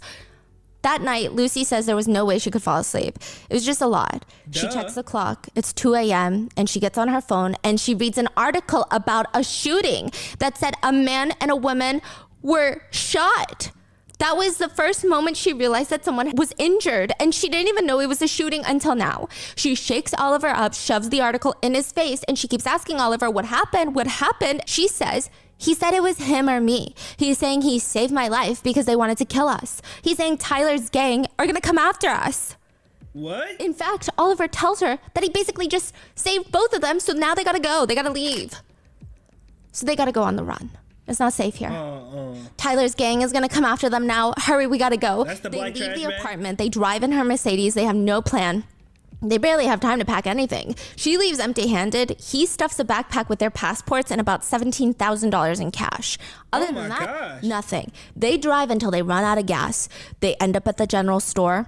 That night, Lucy says there was no way she could fall asleep. It was just a lot. Duh. She checks the clock. It's 2 a.m. and she gets on her phone and she reads an article about a shooting that said a man and a woman were shot. That was the first moment she realized that someone was injured, and she didn't even know it was a shooting until now. She shakes Oliver up, shoves the article in his face, and she keeps asking Oliver, what happened? What happened? She says, he said it was him or me. He's saying he saved my life because they wanted to kill us. He's saying Tyler's gang are gonna come after us. What? In fact, Oliver tells her that he basically just saved both of them, so now they gotta go. They gotta leave. So they gotta go on the run. It's not safe here. Tyler's gang is gonna come after them now. Hurry, we gotta go. That's the They black leave trash the man? apartment. They drive in her Mercedes. They have no plan. They barely have time to pack anything. She leaves empty-handed. He stuffs a backpack with their passports and about $17,000 in cash. Other than that, gosh. nothing. They drive until they run out of gas. They end up at the general store.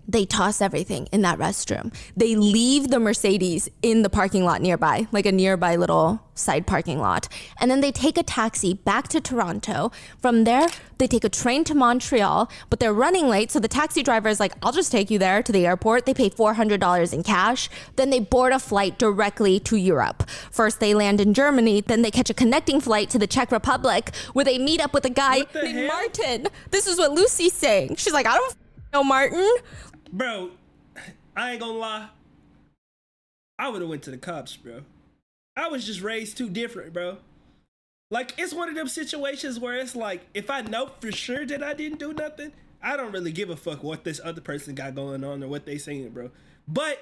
They toss everything in that restroom. They leave the Mercedes in the parking lot nearby, like a nearby little side parking lot. And then they take a taxi back to Toronto. From there, they take a train to Montreal, but they're running late. So the taxi driver is like, I'll just take you there to the airport. They pay $400 in cash. Then they board a flight directly to Europe. First, they land in Germany. Then they catch a connecting flight to the Czech Republic where they meet up with a guy What the named hell? Martin. This is what Lucy's saying. She's like, I don't know Martin. Bro, I ain't gonna lie. I would have went to the cops, bro. I was just raised too different, bro. Like, it's one of them situations where it's like, if I know for sure that I didn't do nothing, I don't really give a fuck what this other person got going on or what they saying, bro. But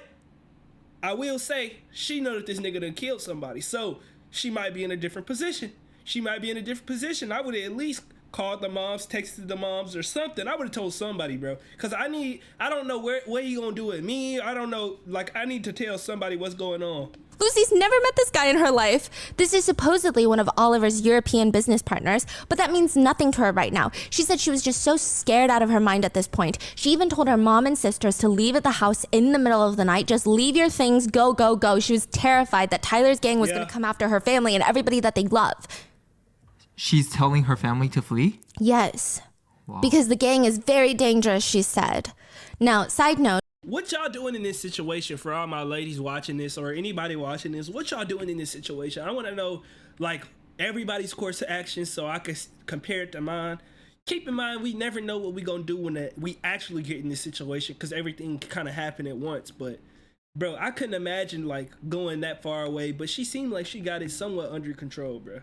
I will say, she know that this nigga done killed somebody, so she might be in a different position. I would at least called the moms, texted the moms, or something. I would have told somebody, bro. Cause I don't know what you gonna do with me. I don't know. Like, I need to tell somebody what's going on. Lucy's never met this guy in her life. This is supposedly one of Oliver's European business partners, but that means nothing to her right now. She said she was just so scared out of her mind at this point. She even told her mom and sisters to leave at the house in the middle of the night. Just leave your things, go, go, go. She was terrified that Tyler's gang was going to come after her family and everybody that they love. She's telling her family to flee? Yes. Wow. Because the gang is very dangerous, she said. Now, side note. What y'all doing in this situation, for all my ladies watching this or anybody watching this? What y'all doing in this situation? I want to know, like, everybody's course of action so I can compare it to mine. Keep in mind, we never know what we gonna do when we actually get in this situation, because everything kind of happened at once. But bro, I couldn't imagine like going that far away, but she seemed like she got it somewhat under control, bro.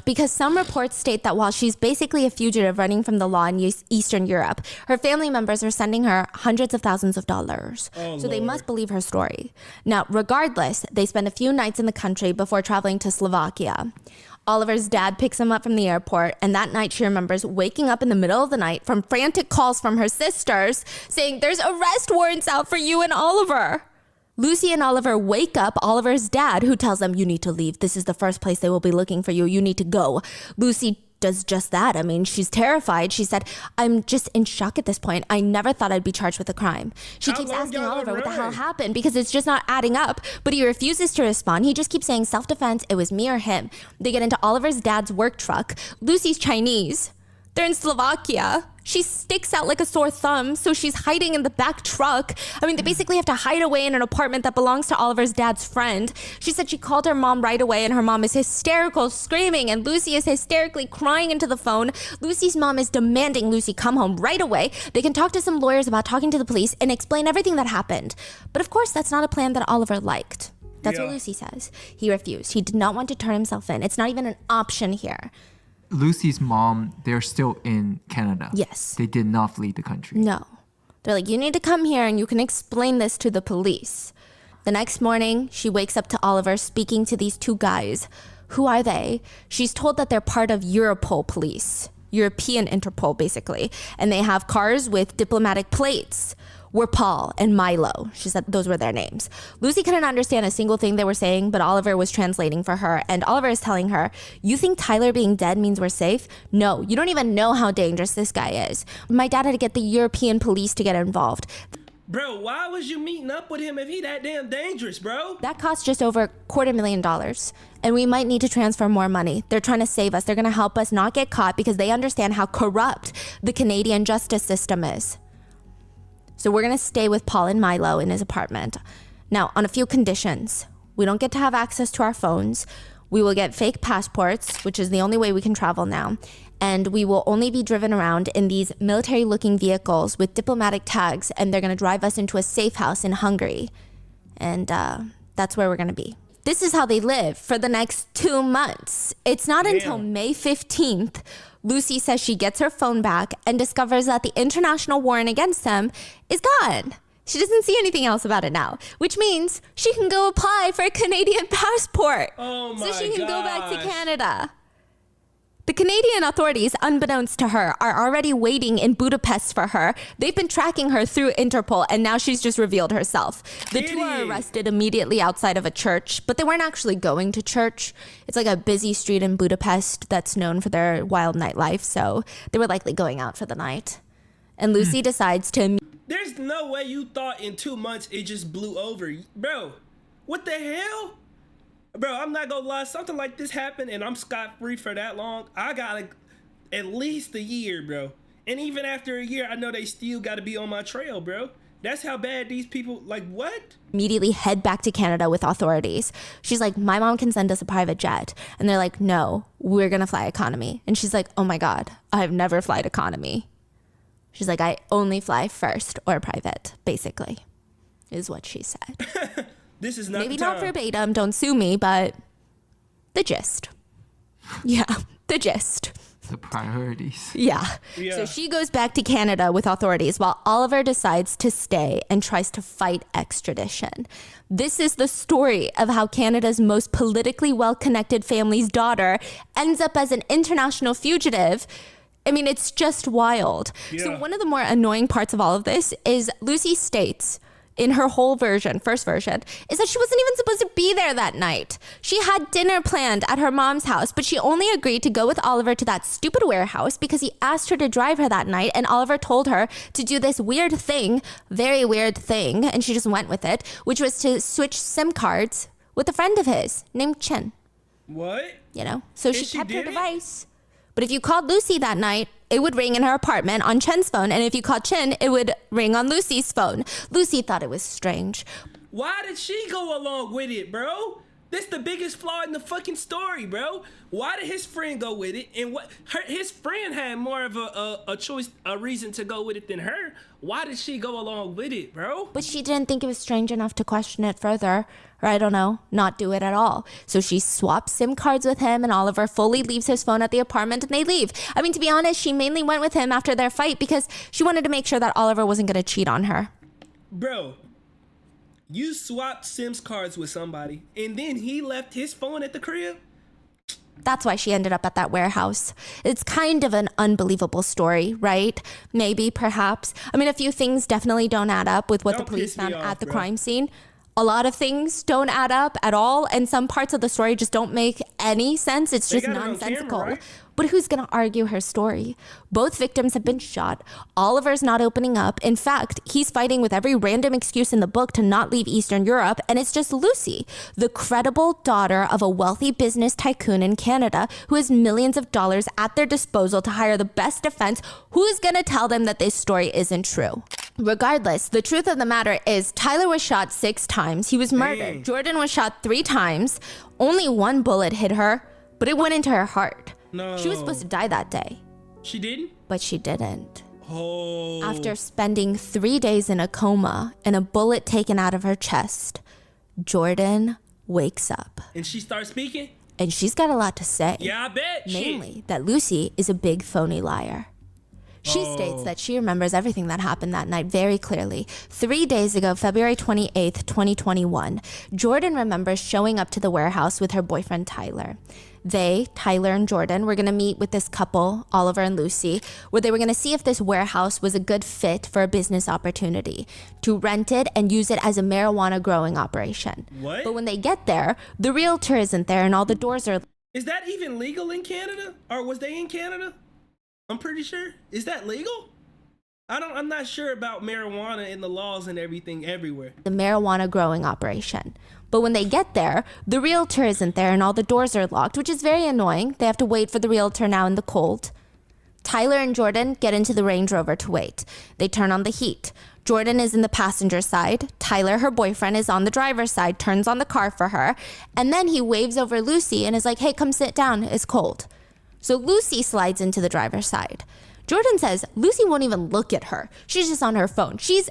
Because some reports state that while she's basically a fugitive running from the law in Eastern Europe, her family members are sending her hundreds of thousands of dollars. Oh, so Lord. they must believe her story. Now, regardless, they spend a few nights in the country before traveling to Slovakia. Oliver's dad picks him up from the airport, and that night she remembers waking up in the middle of the night from frantic calls from her sisters saying, "There's arrest warrants out for you and Oliver." Lucy and Oliver wake up Oliver's dad, who tells them, "You need to leave. This is the first place they will be looking for you. You need to go." Lucy does just that. I mean, she's terrified. She said, "I'm just in shock at this point. I never thought I'd be charged with a crime." She How keeps long asking y'all Oliver what the hell run? happened because it's just not adding up. But he refuses to respond. He just keeps saying self-defense. It was me or him. They get into Oliver's dad's work truck. Lucy's Chinese. They're in Slovakia. She sticks out like a sore thumb, so she's hiding in the back truck. I mean, they basically have to hide away in an apartment that belongs to Oliver's dad's friend. She said she called her mom right away, and her mom is hysterical, screaming, and Lucy is hysterically crying into the phone. Lucy's mom is demanding Lucy come home right away. They can talk to some lawyers about talking to the police and explain everything that happened. But of course, that's not a plan that Oliver liked. That's what Lucy says. He refused. He did not want to turn himself in. It's not even an option here. Lucy's mom, they're still in Canada. Yes. They did not flee the country. No. They're like, "You need to come here and you can explain this to the police." The next morning, she wakes up to Oliver speaking to these two guys. Who are they? She's told that they're part of Europol police. European Interpol, basically. And they have cars with diplomatic plates. Were Paul and Milo. She said those were their names. Lucy couldn't understand a single thing they were saying, but Oliver was translating for her. And Oliver is telling her, "You think Tyler being dead means we're safe? No, you don't even know how dangerous this guy is. My dad had to get the European police to get involved. Bro, why was you meeting up with him if he that damn dangerous, bro? That cost just over $250,000. And we might need to transfer more money. They're trying to save us. They're going to help us not get caught because they understand how corrupt the Canadian justice system is. So we're going to stay with Paul and Milo in his apartment. Now, on a few conditions. We don't get to have access to our phones. We will get fake passports, which is the only way we can travel now. And we will only be driven around in these military-looking vehicles with diplomatic tags, and they're going to drive us into a safe house in Hungary. And that's where we're going to be. This is how they live for the next 2 months. It's not until May 15th, Lucy says she gets her phone back and discovers that the international warrant against them is gone. She doesn't see anything else about it now, which means she can go apply for a Canadian passport. Oh my so she can go back to gosh. Canada. The Canadian authorities, unbeknownst to her, are already waiting in Budapest for her. They've been tracking her through Interpol, and now she's just revealed herself. The two are Idiot. arrested immediately outside of a church, but they weren't actually going to church. It's like a busy street in Budapest that's known for their wild nightlife, so they were likely going out for the night. And Lucy decides to... There's no way you thought in 2 months it just blew over. Bro, what the hell? Bro, I'm not gonna lie, something like this happened and I'm scot-free for that long. I got at least a year, bro. And even after a year, I know they still gotta be on my trail, bro. That's how bad these people, like, what? immediately head back to Canada with authorities. She's like, "My mom can send us a private jet." And they're like, "No, we're gonna fly economy." And she's like, "Oh my God, I've never flown economy." She's like, "I only fly first or private," basically, is what she said. This is not Maybe the not time. verbatim, don't sue me, but the gist. Yeah, the gist. The priorities. Yeah. Yeah. So she goes back to Canada with authorities while Oliver decides to stay and tries to fight extradition. This is the story of how Canada's most politically well-connected family's daughter ends up as an international fugitive I mean, it's just wild. So one of the more annoying parts of all of this is Lucy states in her whole version, first version, is that she wasn't even supposed to be there that night. She had dinner planned at her mom's house, but she only agreed to go with Oliver to that stupid warehouse because he asked her to drive her that night, and Oliver told her to do this weird thing, very weird thing, and she just went with it, which was to switch SIM cards with a friend of his named Chen. What? You know, so And she she kept her did it? device. But if you called Lucy that night, it would ring in her apartment on Chen's phone. And if you called Chen, it would ring on Lucy's phone. Lucy thought it was strange. Why did she go along with it, bro? That's the biggest flaw in the fucking story, bro. Why did his friend go with it? And his friend had more of a choice, a reason to go with it than her. Why did she go along with it, bro? But she didn't think it was strange enough to question it further. Or I don't know, not do it at all. So she swaps SIM cards with him, and Oliver fully leaves his phone at the apartment, and they leave. I mean, to be honest, she mainly went with him after their fight because she wanted to make sure that Oliver wasn't going to cheat on her. Bro, you swapped Sims cards with somebody, and then he left his phone at the crib? That's why she ended up at that warehouse. It's kind of an unbelievable story, right? Maybe, perhaps. I mean, a few things definitely don't add up with what the Don't police piss me found off, at the bro. crime scene. A lot of things don't add up at all, and some parts of the story just don't make any sense. It's They just got it on nonsensical. camera, right? But who's going to argue her story? Both victims have been shot. Oliver's not opening up. In fact, he's fighting with every random excuse in the book to not leave Eastern Europe, and it's just Lucy, the credible daughter of a wealthy business tycoon in Canada who has millions of dollars at their disposal to hire the best defense. Who's going to tell them that this story isn't true? Regardless, the truth of the matter is Tyler was shot 6 times. He was murdered. Dang. Jordan was shot 3 times. Only one bullet hit her, but it went into her heart. No. She was supposed to die that day, She didn't? but she didn't. Oh. After spending 3 days in a coma and a bullet taken out of her chest, Jordan wakes up. And she starts speaking? And she's got a lot to say. Yeah, I bet. Mainly that Lucy is a big phony liar. She states that she remembers everything that happened that night very clearly. 3 days ago, February 28th, 2021, Jordan remembers showing up to the warehouse with her boyfriend Tyler. They, Tyler and Jordan, were going to meet with this couple, Oliver and Lucy, where they were going to see if this warehouse was a good fit for a business opportunity, to rent it and use it as a marijuana growing operation. What? But when they get there, the realtor isn't there and all the doors are. Is that even legal in Canada? Or was they in Canada? I'm pretty sure. Is that legal? I'm not sure about marijuana and the laws and everything everywhere. The marijuana growing operation. But when they get there, the realtor isn't there and all the doors are locked, which is very annoying. They have to wait for the realtor now in the cold. Tyler and Jordan get into the Range Rover to wait. They turn on the heat. Jordan is in the passenger side. Tyler, her boyfriend, is on the driver's side, turns on the car for her. And then he waves over Lucy and is like, hey, come sit down. It's cold. So Lucy slides into the driver's side. Jordan says Lucy won't even look at her. She's just on her phone. She's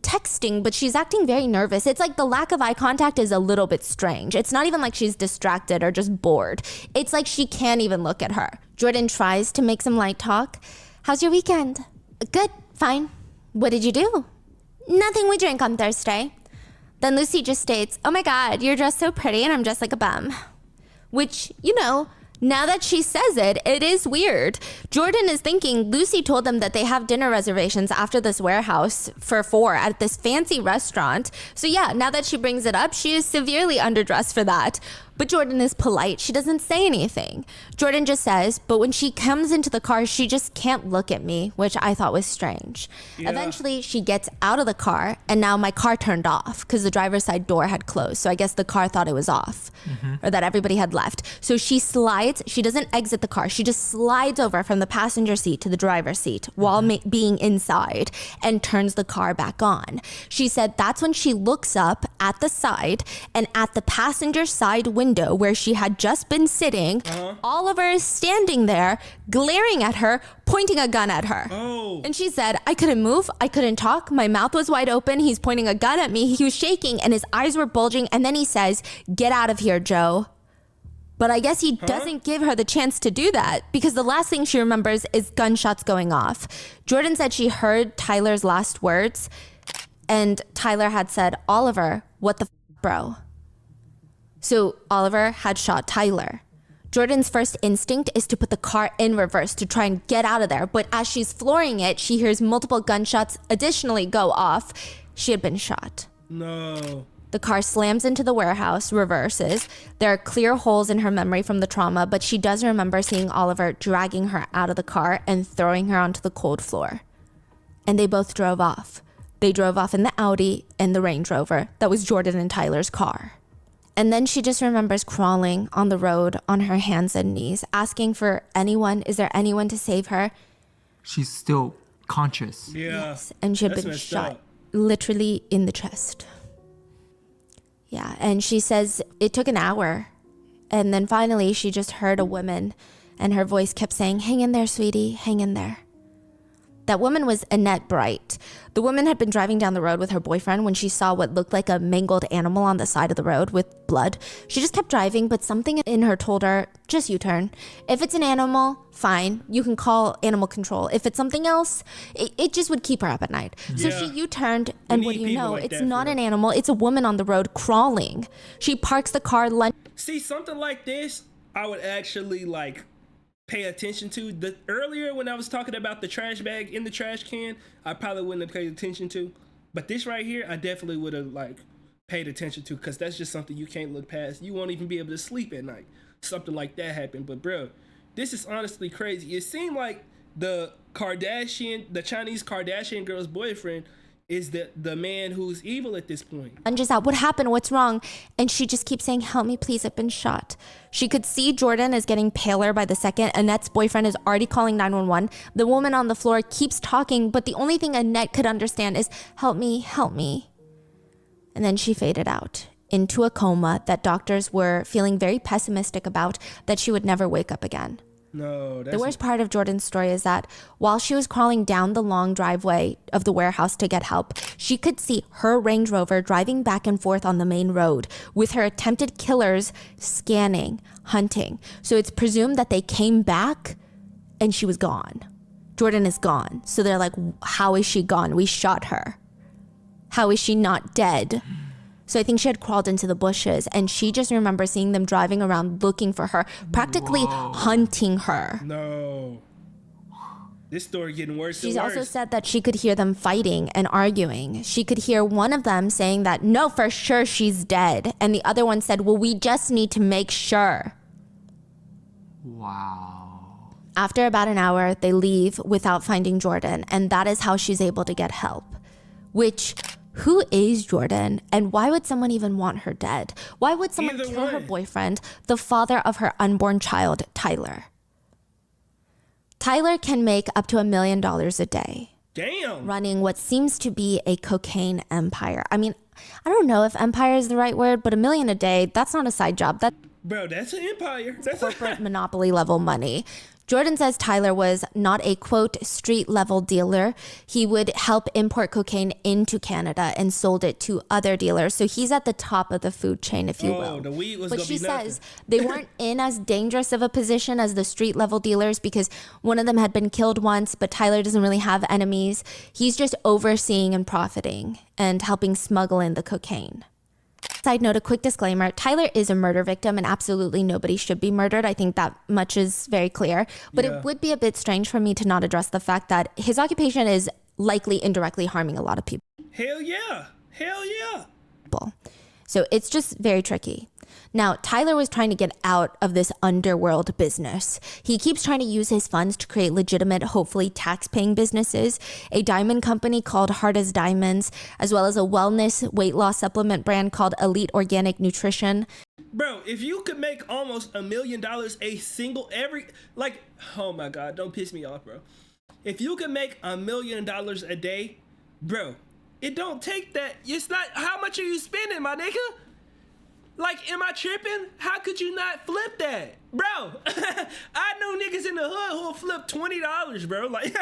texting, but she's acting very nervous. It's like the lack of eye contact is a little bit strange. It's not even like she's distracted or just bored. It's like she can't even look at her. Jordan tries to make some light talk. How's your weekend? Good, fine. What did you do? Nothing, we drank on Thursday. Then Lucy just states, oh my God, you're dressed so pretty and I'm dressed like a bum. Which, you know, now that she says it, it is weird. Jordan is thinking Lucy told them that they have dinner reservations after this warehouse for 4 at this fancy restaurant. So yeah, now that she brings it up, she is severely underdressed for that. But Jordan is polite. She doesn't say anything. Jordan just says, but when she comes into the car, she just can't look at me, which I thought was strange. Yeah. Eventually, she gets out of the car, and now my car turned off because the driver's side door had closed. So I guess the car thought it was off or that everybody had left. So she slides. She doesn't exit the car. She just slides over from the passenger seat to the driver's seat while being inside and turns the car back on. She said that's when she looks up at the side and at the passenger side window where she had just been sitting, Oliver is standing there, glaring at her, pointing a gun at her. Oh. And she said, I couldn't move, I couldn't talk, my mouth was wide open, he's pointing a gun at me, he was shaking and his eyes were bulging, and then he says, get out of here, Joe. But I guess he doesn't give her the chance to do that because the last thing she remembers is gunshots going off. Jordan said she heard Tyler's last words, and Tyler had said, Oliver, what the bro? So Oliver had shot Tyler. Jordan's first instinct is to put the car in reverse to try and get out of there. But as she's flooring it, she hears multiple gunshots additionally go off. She had been shot. No. The car slams into the warehouse, reverses. There are clear holes in her memory from the trauma, but she does remember seeing Oliver dragging her out of the car and throwing her onto the cold floor. And they both drove off. They drove off in the Audi and the Range Rover that was Jordan and Tyler's car. And then she just remembers crawling on the road on her hands and knees, asking for anyone. Is there anyone to save her? She's still conscious. Yeah. Yes, and she had That's been messed shot up. literally in the chest. Yeah, and she says it took an hour. And then finally she just heard a woman and her voice kept saying, "Hang in there, sweetie, hang in there." That woman was Annette Bright. The woman had been driving down the road with her boyfriend when she saw what looked like a mangled animal on the side of the road with blood. She just kept driving, but something in her told her, just U-turn. If it's an animal, fine. You can call animal control. If it's something else, it just would keep her up at night. So Yeah. she U-turned, and what need do you people know? like It's that not for an it. animal. It's a woman on the road crawling. She parks the car, See, something like this, I would actually like pay attention to. The earlier when I was talking about the trash bag in the trash can, I probably wouldn't have paid attention to. But this right here, I definitely would have like paid attention to, because that's just something you can't look past. You won't even be able to sleep at night. Something like that happened. But bro, this is honestly crazy. It seemed like the Chinese Kardashian girl's boyfriend is the man who's evil at this point. lunges out. What happened? What's wrong? And she just keeps saying, "Help me, please. I've been shot." She could see Jordan is getting paler by the second. Annette's boyfriend is already calling 911. The woman on the floor keeps talking, but the only thing Annette could understand is, "Help me, help me." And then she faded out into a coma that doctors were feeling very pessimistic about, that she would never wake up again. No, that's The worst part of Jordan's story is that while she was crawling down the long driveway of the warehouse to get help, she could see her Range Rover driving back and forth on the main road with her attempted killers scanning, hunting. So it's presumed that they came back and she was gone. Jordan is gone. So they're like, how is she gone? We shot her. How is she not dead? So I think she had crawled into the bushes, and she just remembers seeing them driving around looking for her, practically hunting her. no. This story getting worse She's and also worse. said that she could hear them fighting and arguing. She could hear one of them saying that, "No, for sure she's dead." And the other one said, "Well, we just need to make sure." Wow. After about an hour, they leave without finding Jordan, and that is how she's able to get help. Which, who is Jordan, and why would someone even want her dead? Why would someone Either kill her one. boyfriend, the father of her unborn child, Tyler? Tyler can make up to $1 million a day, Damn. running what seems to be a cocaine empire. I mean, I don't know if empire is the right word, but $1 million a day, that's not a side job. That's Bro, that's an empire. That's corporate monopoly level money. Jordan says Tyler was not a, quote, street level dealer. He would help import cocaine into Canada and sold it to other dealers. So he's at the top of the food chain, if you will. The weed was But gonna she be nothing. says they weren't in as dangerous of a position as the street level dealers, because one of them had been killed once, but Tyler doesn't really have enemies. He's just overseeing and profiting and helping smuggle in the cocaine. Side note, a quick disclaimer: Tyler is a murder victim, and absolutely nobody should be murdered. I think that much is very clear. But Yeah. it would be a bit strange for me to not address the fact that his occupation is likely indirectly harming a lot of people. Hell yeah. Hell yeah. So it's just very tricky. Now, Tyler was trying to get out of this underworld business. He keeps trying to use his funds to create legitimate, hopefully tax-paying businesses, a diamond company called Hard as Diamonds, as well as a wellness weight loss supplement brand called Elite Organic Nutrition. Bro, if you could make almost $1 million oh my God, don't piss me off, bro. If you could make $1 million a day, bro, it don't take that. It's not, how much are you spending, my nigga? Like, am I tripping? How could you not flip that? Bro, I know niggas in the hood who'll flip $20, bro. Like,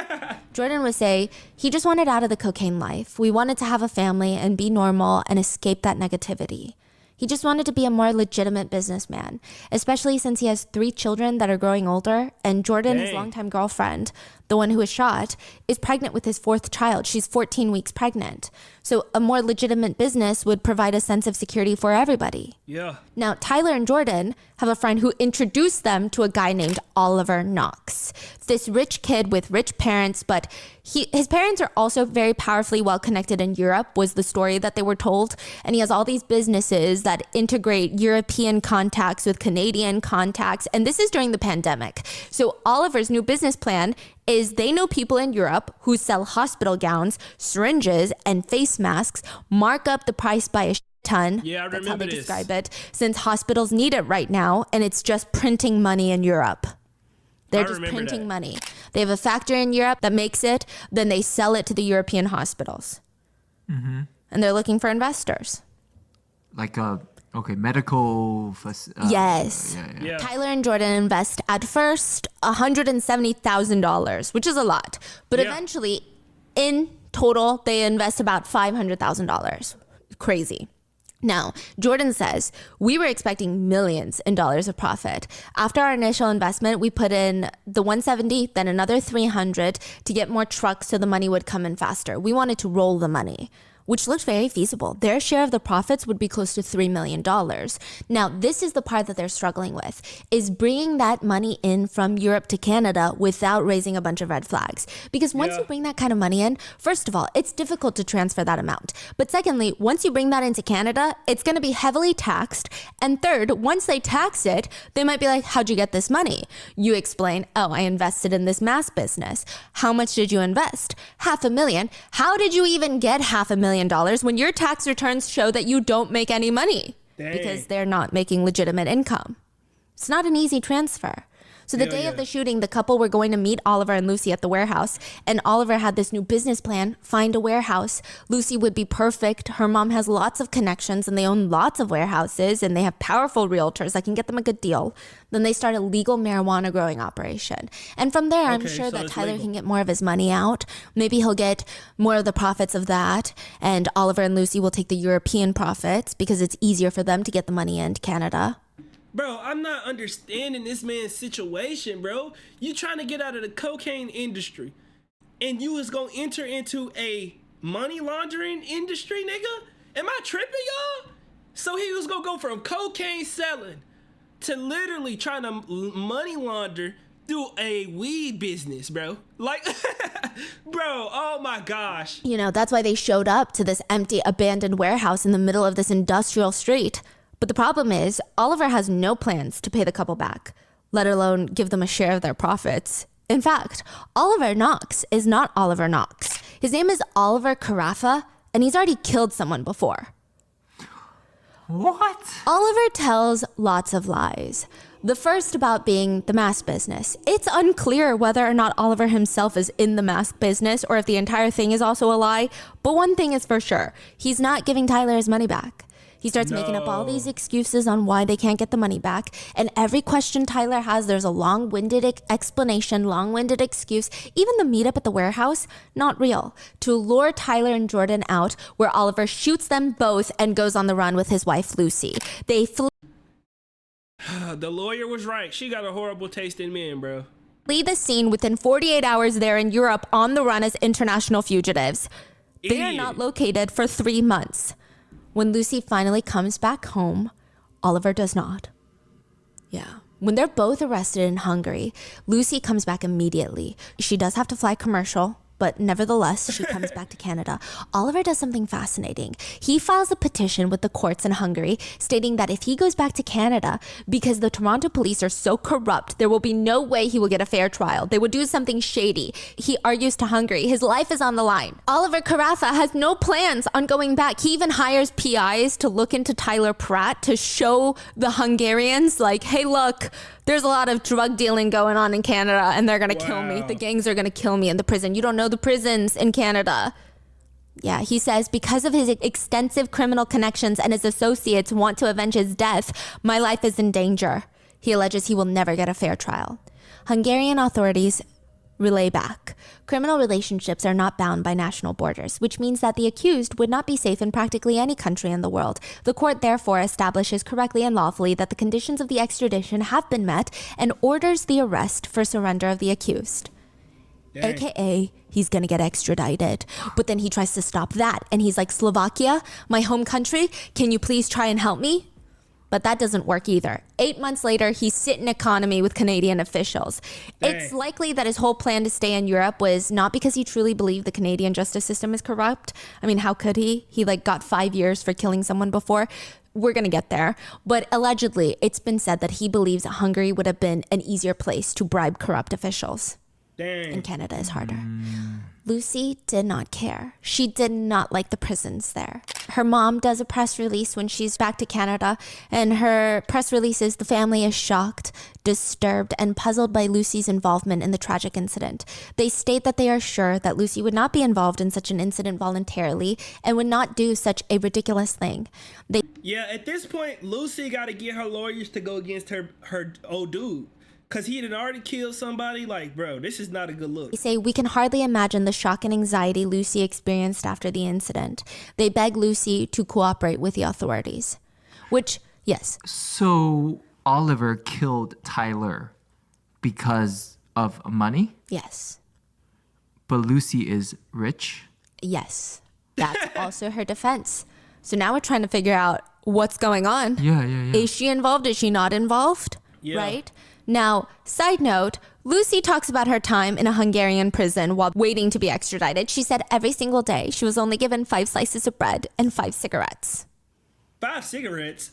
Jordan would say he just wanted out of the cocaine life. We wanted to have a family and be normal and escape that negativity. He just wanted to be a more legitimate businessman, especially since he has 3 children that are growing older, and Jordan, his Dang. longtime girlfriend, the one who was shot, is pregnant with his 4th child. She's 14 weeks pregnant. So a more legitimate business would provide a sense of security for everybody. Yeah. Now, Tyler and Jordan have a friend who introduced them to a guy named Oliver Knox. This rich kid with rich parents, but his parents are also very powerfully well connected in Europe, was the story that they were told. And he has all these businesses that integrate European contacts with Canadian contacts. And this is during the pandemic. So Oliver's new business plan is they know people in Europe who sell hospital gowns, syringes, and face masks, mark up the price by a ton. Yeah, I That's how remember they this. describe it, since hospitals need it right now, and it's just printing money in Europe. They're I just remember printing that. money. They have a factory in Europe that makes it, then they sell it to the European hospitals. Mm-hmm. And they're looking for investors. Like medical. Yes. Yeah. Tyler and Jordan invest at first $170,000, which is a lot. But Yeah. eventually, in total, they invest about $500,000. Crazy. Now, Jordan says, we were expecting millions in dollars of profit. After our initial investment, we put in the 170, then another 300 to get more trucks so the money would come in faster. We wanted to roll the money, which looked very feasible. Their share of the profits would be close to $3 million. Now, this is the part that they're struggling with, is bringing that money in from Europe to Canada without raising a bunch of red flags. Because once you bring that kind of money in, first of all, it's difficult to transfer that amount. But secondly, once you bring that into Canada, it's going to be heavily taxed. And third, once they tax it, they might be like, how'd you get this money? You explain, oh, I invested in this mask business. How much did you invest? $500,000. How did you even get $500,000 when your tax returns show that you don't make any money? Dang. Because they're not making legitimate income. It's not an easy transfer. So the day of the shooting, the couple were going to meet Oliver and Lucy at the warehouse, and Oliver had this new business plan, find a warehouse. Lucy would be perfect. Her mom has lots of connections, and they own lots of warehouses, and they have powerful realtors that can get them a good deal. Then they start a legal marijuana growing operation. And from there, I'm sure that Tyler legal. can get more of his money out. Maybe he'll get more of the profits of that, and Oliver and Lucy will take the European profits because it's easier for them to get the money into Canada. Bro, I'm not understanding this man's situation, bro. You trying to get out of the cocaine industry, and you was gonna enter into a money laundering industry, nigga? Am I tripping, y'all? So he was gonna go from cocaine selling to literally trying to money launder through a weed business, bro. Like, bro, oh my gosh. You know, that's why they showed up to this empty, abandoned warehouse in the middle of this industrial street. But the problem is, Oliver has no plans to pay the couple back, let alone give them a share of their profits. In fact, Oliver Knox is not Oliver Knox. His name is Oliver Carafa, and he's already killed someone before. What? Oliver tells lots of lies. The first about being the mask business. It's unclear whether or not Oliver himself is in the mask business or if the entire thing is also a lie. But one thing is for sure, he's not giving Tyler his money back. He starts making up all these excuses on why they can't get the money back. And every question Tyler has, there's a long-winded explanation, long-winded excuse. Even the meetup at the warehouse, not real. To lure Tyler and Jordan out, where Oliver shoots them both and goes on the run with his wife, Lucy. They flee The lawyer was right. She got a horrible taste in men, bro. the scene within 48 hours there in Europe on the run as international fugitives. They are not located for 3 months. When Lucy finally comes back home, Oliver does not. Yeah. When they're both arrested in Hungary, Lucy comes back immediately. She does have to fly commercial, but nevertheless, she comes back to Canada. Oliver does something fascinating. He files a petition with the courts in Hungary stating that if he goes back to Canada, because the Toronto police are so corrupt, there will be no way he will get a fair trial. They would do something shady. He argues to Hungary. His life is on the line. Oliver Carafa has no plans on going back. He even hires PIs to look into Tyler Pratt to show the Hungarians, like, hey, look, there's a lot of drug dealing going on in Canada and they're going to kill me. The gangs are going to kill me in the prison. You don't know the prisons in Canada. Yeah, he says, because of his extensive criminal connections and his associates want to avenge his death, my life is in danger. He alleges he will never get a fair trial. Hungarian authorities relay back. Criminal relationships are not bound by national borders, which means that the accused would not be safe in practically any country in the world. The court therefore establishes correctly and lawfully that the conditions of the extradition have been met and orders the arrest for surrender of the accused. AKA, he's gonna get extradited. But then he tries to stop that. And he's like, Slovakia, my home country, can you please try and help me? But that doesn't work either. 8 months later, he's sitting economy with Canadian officials. It's likely that his whole plan to stay in Europe was not because he truly believed the Canadian justice system is corrupt. I mean, how could he? He got 5 years for killing someone before. We're going to get there. But allegedly, it's been said that he believes that Hungary would have been an easier place to bribe corrupt officials. And Canada is harder. Lucy did not care. She did not like the prisons there. Her mom does a press release when she's back to Canada, and her press release is the family is shocked, disturbed, and puzzled by Lucy's involvement in the tragic incident. They state that they are sure that Lucy would not be involved in such an incident voluntarily and would not do such a ridiculous thing. At this point, Lucy got to get her lawyers to go against her old dude. Because he had already killed somebody. Bro, this is not a good look. They say we can hardly imagine the shock and anxiety Lucy experienced after the incident. They beg Lucy to cooperate with the authorities. Which, yes. So Oliver killed Tyler because of money? Yes. But Lucy is rich? Yes. That's also her defense. So now we're trying to figure out what's going on. Yeah. Is she involved? Is she not involved? Yeah. Right? Now, side note, Lucy talks about her time in a Hungarian prison while waiting to be extradited. She said every single day she was only given 5 slices of bread and 5 cigarettes. 5 cigarettes?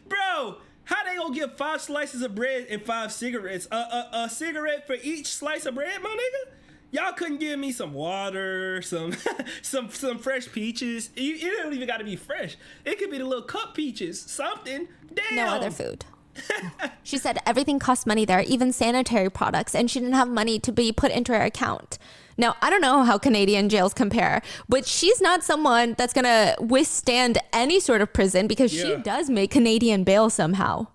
Bro, how they gonna give 5 slices of bread and 5 cigarettes? A cigarette for each slice of bread, my nigga? Y'all couldn't give me some water, some fresh peaches. It don't even gotta be fresh. It could be the little cup peaches, something. Damn. No other food. She said everything costs money there, even sanitary products, and she didn't have money to be put into her account. Now, I don't know how Canadian jails compare, but she's not someone that's going to withstand any sort of prison because she does make Canadian bail somehow.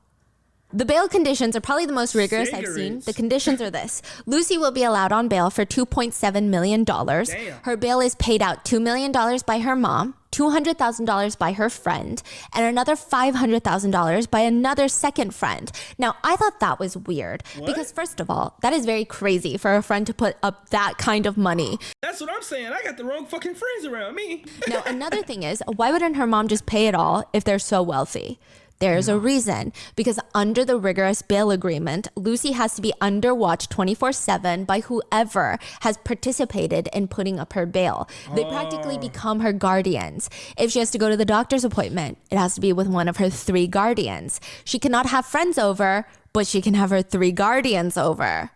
The bail conditions are probably the most rigorous I've seen. The conditions are this. Lucy will be allowed on bail for $2.7 million. Damn. Her bail is paid out $2 million by her mom, $200,000 by her friend, and another $500,000 by another second friend. Now, I thought that was weird because, first of all, that is very crazy for a friend to put up that kind of money. That's what I'm saying. I got the wrong fucking friends around me. Now, another thing is, why wouldn't her mom just pay it all if they're so wealthy? There's a reason, because under the rigorous bail agreement, Lucy has to be under watch 24/7 by whoever has participated in putting up her bail. They practically become her guardians. If she has to go to the doctor's appointment, it has to be with one of her 3 guardians. She cannot have friends over, but she can have her 3 guardians over.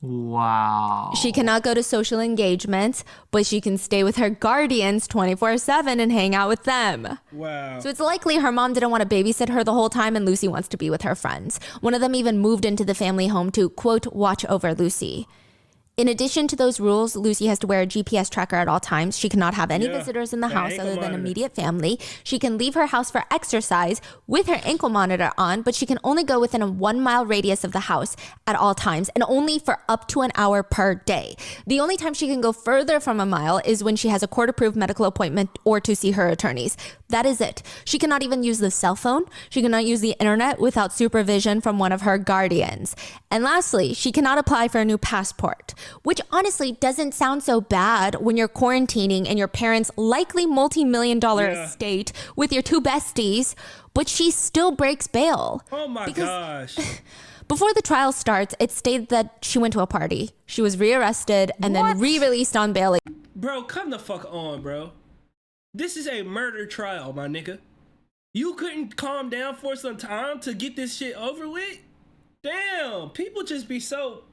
Wow. She cannot go to social engagements, but she can stay with her guardians 24/7 and hang out with them. Wow. So it's likely her mom didn't want to babysit her the whole time and Lucy wants to be with her friends. One of them even moved into the family home to, quote, watch over Lucy. In addition to those rules, Lucy has to wear a GPS tracker at all times. She cannot have any visitors in the house other than immediate family. She can leave her house for exercise with her ankle monitor on, but she can only go within a 1-mile radius of the house at all times and only for up to an hour per day. The only time she can go further from a mile is when she has a court-approved medical appointment or to see her attorneys. That is it. She cannot even use the cell phone. She cannot use the internet without supervision from one of her guardians. And lastly, she cannot apply for a new passport, which honestly doesn't sound so bad when you're quarantining in your parents' likely multi-million-dollar estate with your 2 besties, but she still breaks bail. Oh my gosh. Before the trial starts, it's stated that she went to a party. She was rearrested and then re-released on bail. Bro, come the fuck on, bro. This is a murder trial, my nigga. You couldn't calm down for some time to get this shit over with? Damn, people just be so...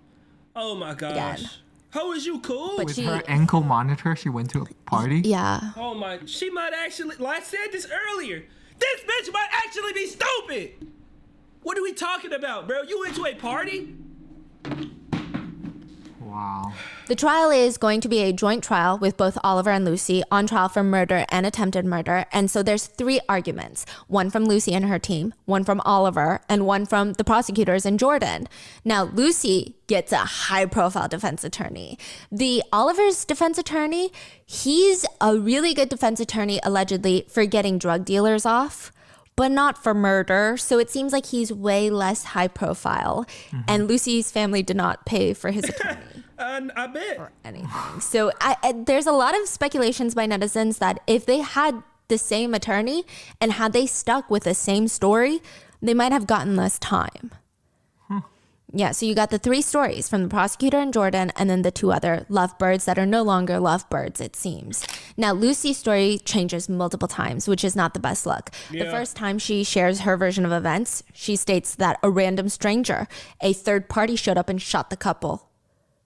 Oh my gosh. Again. How is you cool? But With her ankle monitor, she went to a party? Yeah. Oh my, she might actually, like I said this earlier, this bitch might actually be stupid. What are we talking about, bro? You went to a party? Wow. The trial is going to be a joint trial with both Oliver and Lucy on trial for murder and attempted murder. And so there's 3 arguments, one from Lucy and her team, one from Oliver, and one from the prosecutors in Jordan. Now, Lucy gets a high-profile defense attorney. The Oliver's defense attorney, he's a really good defense attorney, allegedly, for getting drug dealers off, but not for murder. So it seems like he's way less high profile. And Lucy's family did not pay for his attorney. I bet. or anything. So there's a lot of speculations by netizens that if they had the same attorney and had they stuck with the same story, they might have gotten less time. Yeah, so you got the 3 stories from the prosecutor and Jordan, and then the 2 other lovebirds that are no longer lovebirds, it seems. Now, Lucy's story changes multiple times, which is not the best look. Yeah. The first time she shares her version of events, she states that a random stranger, a third party, showed up and shot the couple.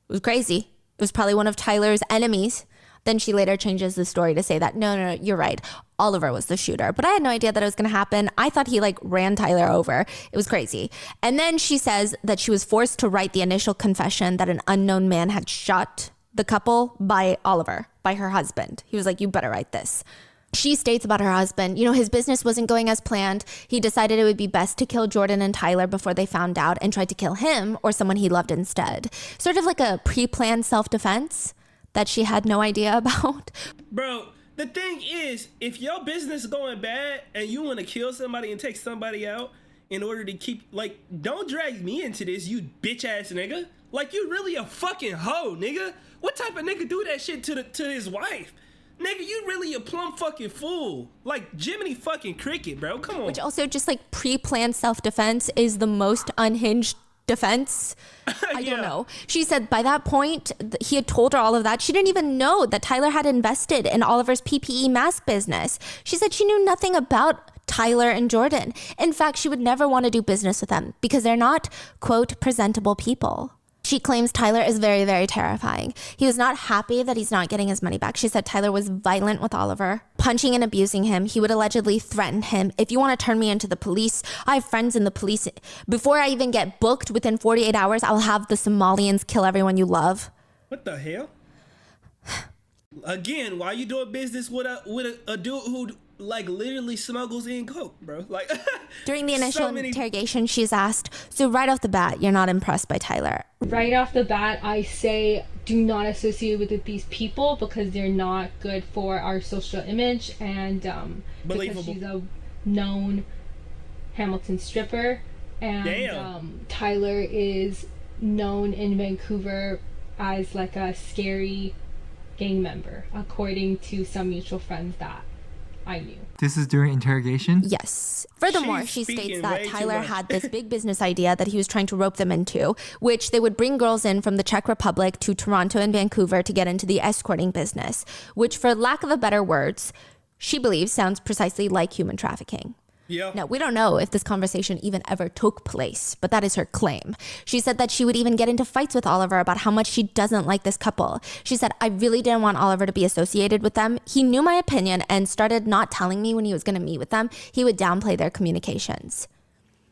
It was crazy. It was probably one of Tyler's enemies. Then she later changes the story to say that, no, you're right. Oliver was the shooter. But I had no idea that it was going to happen. I thought he ran Tyler over. It was crazy. And then she says that she was forced to write the initial confession that an unknown man had shot the couple by Oliver, by her husband. He was like, you better write this. She states about her husband, his business wasn't going as planned. He decided it would be best to kill Jordan and Tyler before they found out and tried to kill him or someone he loved instead. Sort of like a pre-planned self-defense that she had no idea about. Bro, the thing is, if your business is going bad and you want to kill somebody and take somebody out in order to keep, don't drag me into this, you bitch ass nigga. You really a fucking hoe, nigga. What type of nigga do that shit to his wife? Nigga, you really a plumb fucking fool. Jiminy fucking Cricket, bro. Come on. Which also just pre-planned self-defense is the most unhinged defense. I don't know. She said by that point, he had told her all of that. She didn't even know that Tyler had invested in Oliver's PPE mask business. She said she knew nothing about Tyler and Jordan. In fact, she would never want to do business with them because they're not, quote, presentable people. She claims Tyler is very, very terrifying. He was not happy that he's not getting his money back. She said Tyler was violent with Oliver, punching and abusing him. He would allegedly threaten him. If you want to turn me into the police, I have friends in the police. Before I even get booked within 48 hours, I'll have the Somalians kill everyone you love. What the hell? Again, why you doing business with a dude who literally smuggles in coke, bro? During the initial interrogation, she's asked, so right off the bat, you're not impressed by Tyler. Right off the bat, I say do not associate with these people because they're not good for our social image, and because she's a known Hamilton stripper, and Tyler is known in Vancouver as a scary gang member, according to some mutual friends that I knew. This is during interrogation? Yes. Furthermore, she states that Tyler had this big business idea that he was trying to rope them into, which they would bring girls in from the Czech Republic to Toronto and Vancouver to get into the escorting business, which, for lack of a better words, she believes sounds precisely like human trafficking. Yeah. Now, we don't know if this conversation even ever took place, but that is her claim. She said that she would even get into fights with Oliver about how much she doesn't like this couple. She said, I really didn't want Oliver to be associated with them. He knew my opinion and started not telling me when he was going to meet with them. He would downplay their communications.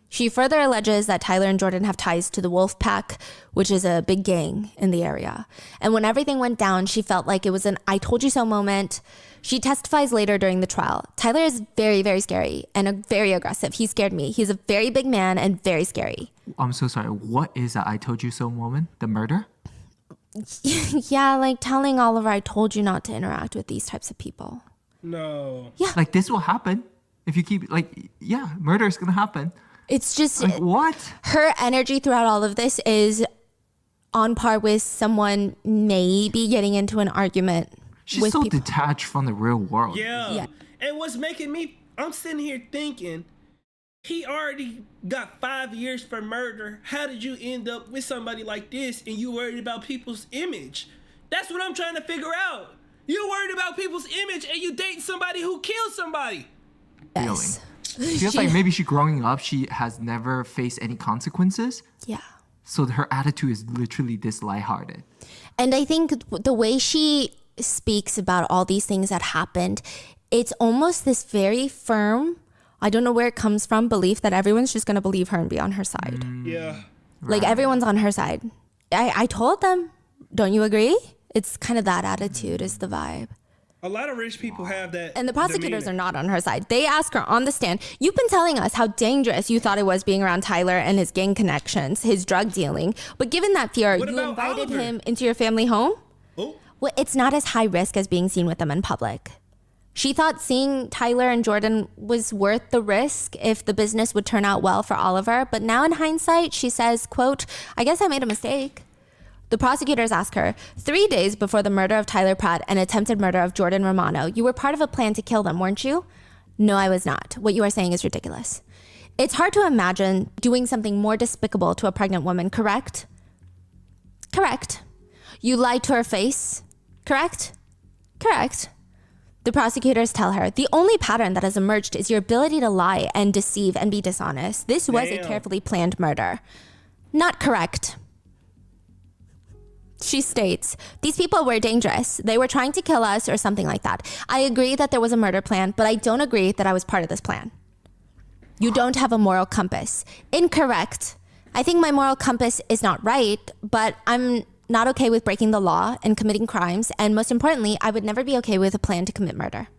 She further alleges that Tyler and Jordan have ties to the Wolf Pack, which is a big gang in the area. And when everything went down, she felt like it was an I told you so moment. She testifies later during the trial. Tyler is very, very scary and very aggressive. He scared me. He's a very big man and very scary. I'm so sorry. What is that I told you so moment? The murder? Yeah, telling Oliver I told you not to interact with these types of people. No. Yeah. This will happen. If you keep, murder is going to happen. It's just... what? Her energy throughout all of this is on par with someone maybe getting into an argument. She's so detached from the real world. Yeah. And what's making me, I'm sitting here thinking, he already got 5 years for murder. How did you end up with somebody like this and you worried about people's image? That's what I'm trying to figure out. You worried about people's image and you date somebody who killed somebody. Yes. Feels like maybe she growing up, she has never faced any consequences. Yeah. So her attitude is literally this lighthearted. And I think the way she speaks about all these things that happened, it's almost this very firm, I don't know where it comes from, belief that everyone's just going to believe her and be on her side. Yeah. Everyone's on her side. I told them, don't you agree? It's kind of that attitude is the vibe. A lot of rich people have that. And the prosecutors are not on her side. They ask her on the stand, you've been telling us how dangerous you thought it was being around Tyler and his gang connections, his drug dealing. But given that fear, you invited Oliver? him into your family home? Oh. Well, it's not as high risk as being seen with them in public. She thought seeing Tyler and Jordan was worth the risk if the business would turn out well for Oliver. But now in hindsight, she says, quote, I guess I made a mistake. The prosecutors ask her, 3 days before the murder of Tyler Pratt and attempted murder of Jordan Romano, you were part of a plan to kill them, weren't you? No, I was not. What you are saying is ridiculous. It's hard to imagine doing something more despicable to a pregnant woman, correct? Correct. You lied to her face, correct? Correct. The prosecutors tell her, the only pattern that has emerged is your ability to lie and deceive and be dishonest. This was a carefully planned murder. Not correct. She states, these people were dangerous. They were trying to kill us or something like that. I agree that there was a murder plan, but I don't agree that I was part of this plan. You don't have a moral compass. Incorrect. I think my moral compass is not right, but I'm not okay with breaking the law and committing crimes, and most importantly, I would never be okay with a plan to commit murder.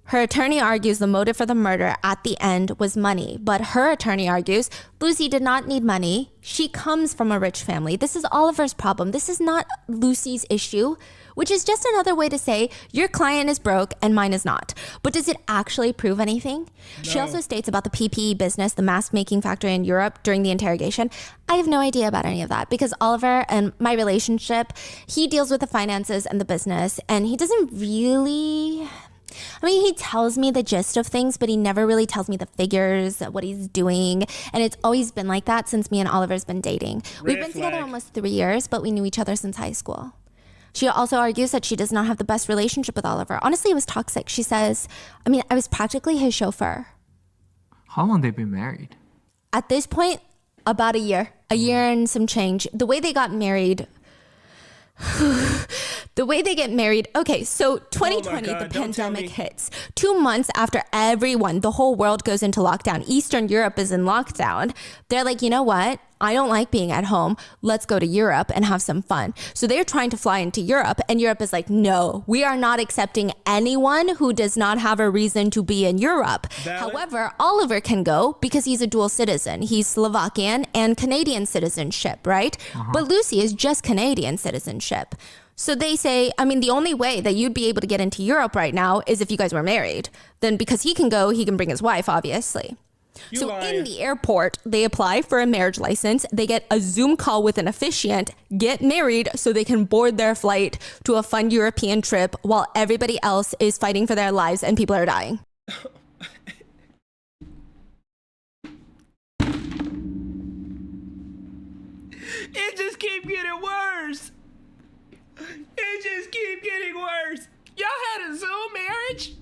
Her attorney argues the motive for the murder at the end was money, but her attorney argues Lucy did not need money. She comes from a rich family. This is Oliver's problem. This is not Lucy's issue, which is just another way to say your client is broke and mine is not. But does it actually prove anything? No. She also states about the PPE business, the mask making factory in Europe during the interrogation. I have no idea about any of that because Oliver and my relationship, he deals with the finances and the business, and he doesn't really... I mean, he tells me the gist of things, but he never really tells me the figures, what he's doing. And it's always been like that since me and Oliver's been dating. We've been together almost 3 years, but we knew each other since high school. She also argues that she does not have the best relationship with Oliver. Honestly, it was toxic. She says, I was practically his chauffeur. How long they been married? At this point, about a year and some change. The way they got married... Okay, so 2020, the pandemic hits. 2 months after the whole world goes into lockdown. Eastern Europe is in lockdown. They're like, you know what? I don't like being at home. Let's go to Europe and have some fun. So they're trying to fly into Europe, and Europe is like, no, we are not accepting anyone who does not have a reason to be in Europe. However, Oliver can go because he's a dual citizen. He's Slovakian and Canadian citizenship, right? But Lucy is just Canadian citizenship. So they say, the only way that you'd be able to get into Europe right now is if you guys were married. Then because he can go, he can bring his wife, obviously. In the airport, they apply for a marriage license. They get a Zoom call with an officiant, get married so they can board their flight to a fun European trip while everybody else is fighting for their lives and people are dying. It just keeps getting worse. It just keeps getting worse. Y'all had a Zoom marriage?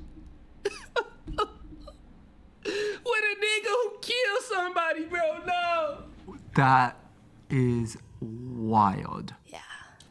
With a nigga who killed somebody, bro. No. That is wild. Yeah.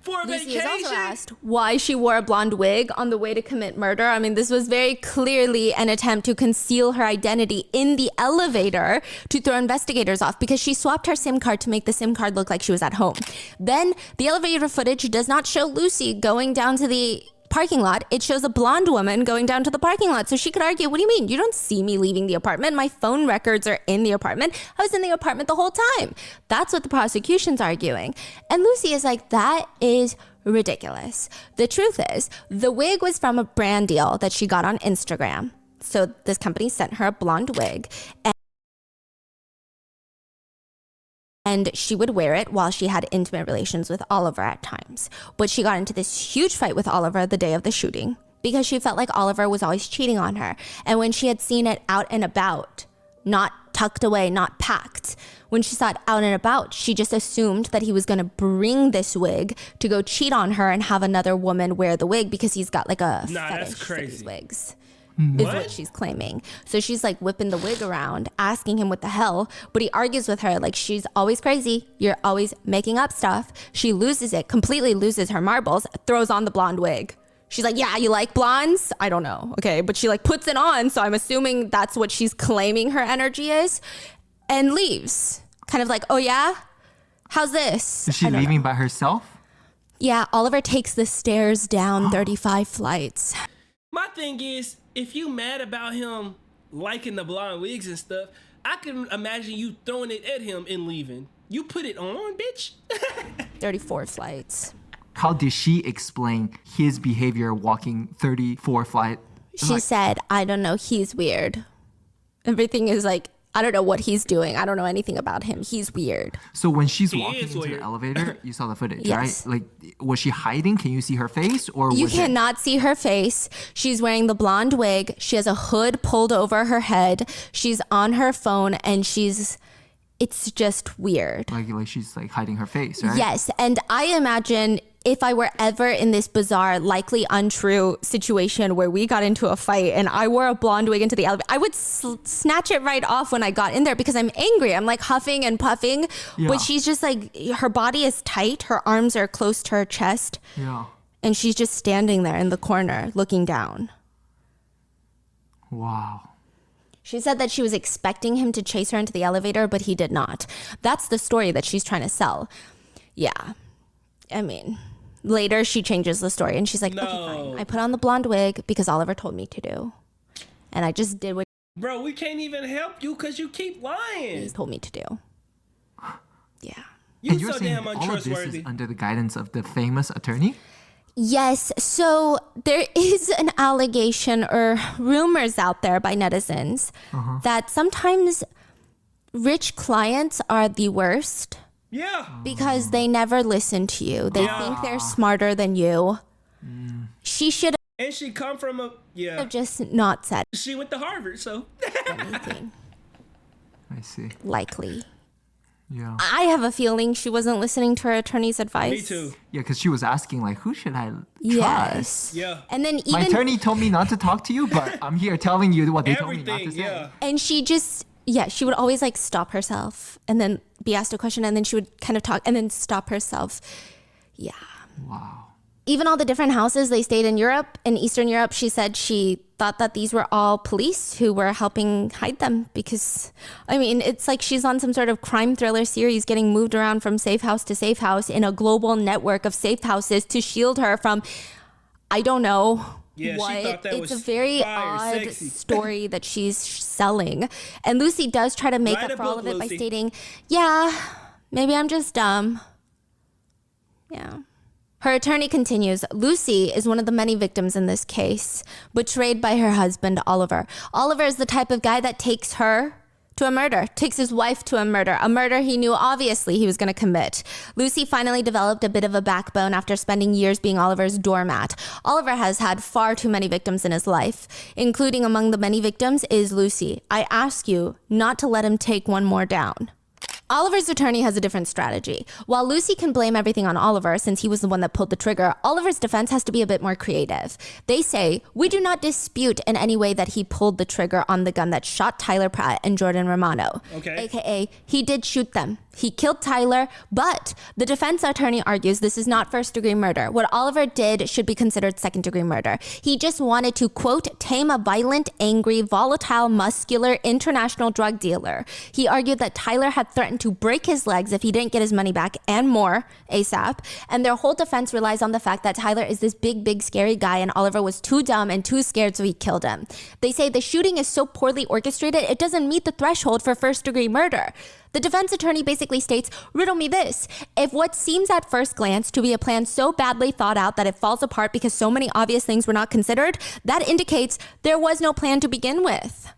For a Lucy vacation. is also asked why she wore a blonde wig on the way to commit murder. This was very clearly an attempt to conceal her identity in the elevator to throw investigators off because she swapped her SIM card to make the SIM card look like she was at home. Then the elevator footage does not show Lucy going down to the parking lot. It shows a blonde woman going down to the parking lot. So she could argue, what do you mean? You don't see me leaving the apartment. My phone records are in the apartment. I was in the apartment the whole time. That's what the prosecution's arguing. And Lucy is like, that is ridiculous. The truth is, the wig was from a brand deal that she got on Instagram. So this company sent her a blonde wig. And she would wear it while she had intimate relations with Oliver at times. But she got into this huge fight with Oliver the day of the shooting because she felt like Oliver was always cheating on her. And when she had seen it out and about, not tucked away, not packed, when she saw it out and about, she just assumed that he was going to bring this wig to go cheat on her and have another woman wear the wig because he's got like a fetish for these wigs. Is what she's claiming. So she's like whipping the wig around, asking him what the hell, but he argues with her like she's always crazy. You're always making up stuff. She loses it, completely loses her marbles, throws on the blonde wig. She's like, yeah, you like blondes? I don't know. Okay. But she like puts it on. So I'm assuming that's what she's claiming her energy is and leaves. Kind of like, oh yeah? How's this? Is she leaving by herself? Yeah. Oliver takes the stairs down 35 flights. My thing is, if you mad about him liking the blonde wigs and stuff, I can imagine you throwing it at him and leaving. You put it on, bitch. 34 flights. How did she explain his behavior walking 34 flights? She said, I don't know, he's weird. Everything is like I don't know what he's doing. I don't know anything about him. He's weird. So when she's He walking is into weird. the elevator, you saw the footage, Yes. right? Like, was she hiding? Can you see her face, or You was it- cannot see her face. She's wearing the blonde wig. She has a hood pulled over her head. She's on her phone and it's just weird. like she's like hiding her face, right? Yes. And I imagine if I were ever in this bizarre, likely untrue situation where we got into a fight and I wore a blonde wig into the elevator, I would snatch it right off when I got in there because I'm angry. I'm like huffing and puffing, Yeah. but she's just like, her body is tight. Her arms are close to her chest. Yeah. And she's just standing there in the corner looking down. Wow. She said that she was expecting him to chase her into the elevator, but he did not. That's the story that she's trying to sell. Yeah. I mean, later she changes the story and she's like, okay, fine. I put on the blonde wig because Oliver told me to do. And I just did what Bro, we can't even help you because you keep he lying. told me to do. Yeah. You And you're so saying damn all of this untrustworthy. is under the guidance of the famous attorney? Yes, so there is an allegation or rumors out there by netizens that sometimes rich clients are the worst Yeah. because they never listen to you. They think they're smarter than you. She should And she come from a have just not said She went to Harvard, so anything, I see. likely. Yeah. I have a feeling she wasn't listening to her attorney's advice. me too. Yeah, because she was asking, like, who should I trust? Yes. Yeah. And then My even attorney told me not to talk to you, but I'm here telling you what they told me not to Everything, say. yeah. and she just she would always like stop herself and then be asked a question and then she would kind of talk and then stop herself. Yeah. Wow. Even all the different houses they stayed in Europe, in Eastern Europe, she said she thought that these were all police who were helping hide them because, I mean, it's like she's on some sort of crime thriller series getting moved around from safe house to safe house in a global network of safe houses to shield her from, I don't know. Yeah, she what. thought that It's was a very fire, odd sexy. story that she's selling. And Lucy does try to make Write up a for all book, of it by Lucy. stating, yeah, maybe I'm just dumb. Yeah. Her attorney continues, Lucy is one of the many victims in this case, betrayed by her husband, Oliver. Oliver is the type of guy that takes her to a murder, takes his wife to a murder he knew obviously he was going to commit. Lucy finally developed a bit of a backbone after spending years being Oliver's doormat. Oliver has had far too many victims in his life, including among the many victims is Lucy. I ask you not to let him take one more down. Oliver's attorney has a different strategy. While Lucy can blame everything on Oliver since he was the one that pulled the trigger, Oliver's defense has to be a bit more creative. They say, we do not dispute in any way that he pulled the trigger on the gun that shot Tyler Pratt and Jordan Romano. Okay. AKA, he did shoot them. He killed Tyler, but the defense attorney argues this is not first-degree murder. What Oliver did should be considered second-degree murder. He just wanted to, quote, tame a violent, angry, volatile, muscular, international drug dealer. He argued that Tyler had threatened to break his legs if he didn't get his money back and more ASAP. And their whole defense relies on the fact that Tyler is this big, scary guy and Oliver was too dumb and too scared, so he killed him. They say the shooting is so poorly orchestrated, it doesn't meet the threshold for first-degree murder. The defense attorney basically states, riddle me this. If what seems at first glance to be a plan so badly thought out that it falls apart because so many obvious things were not considered, that indicates there was no plan to begin with.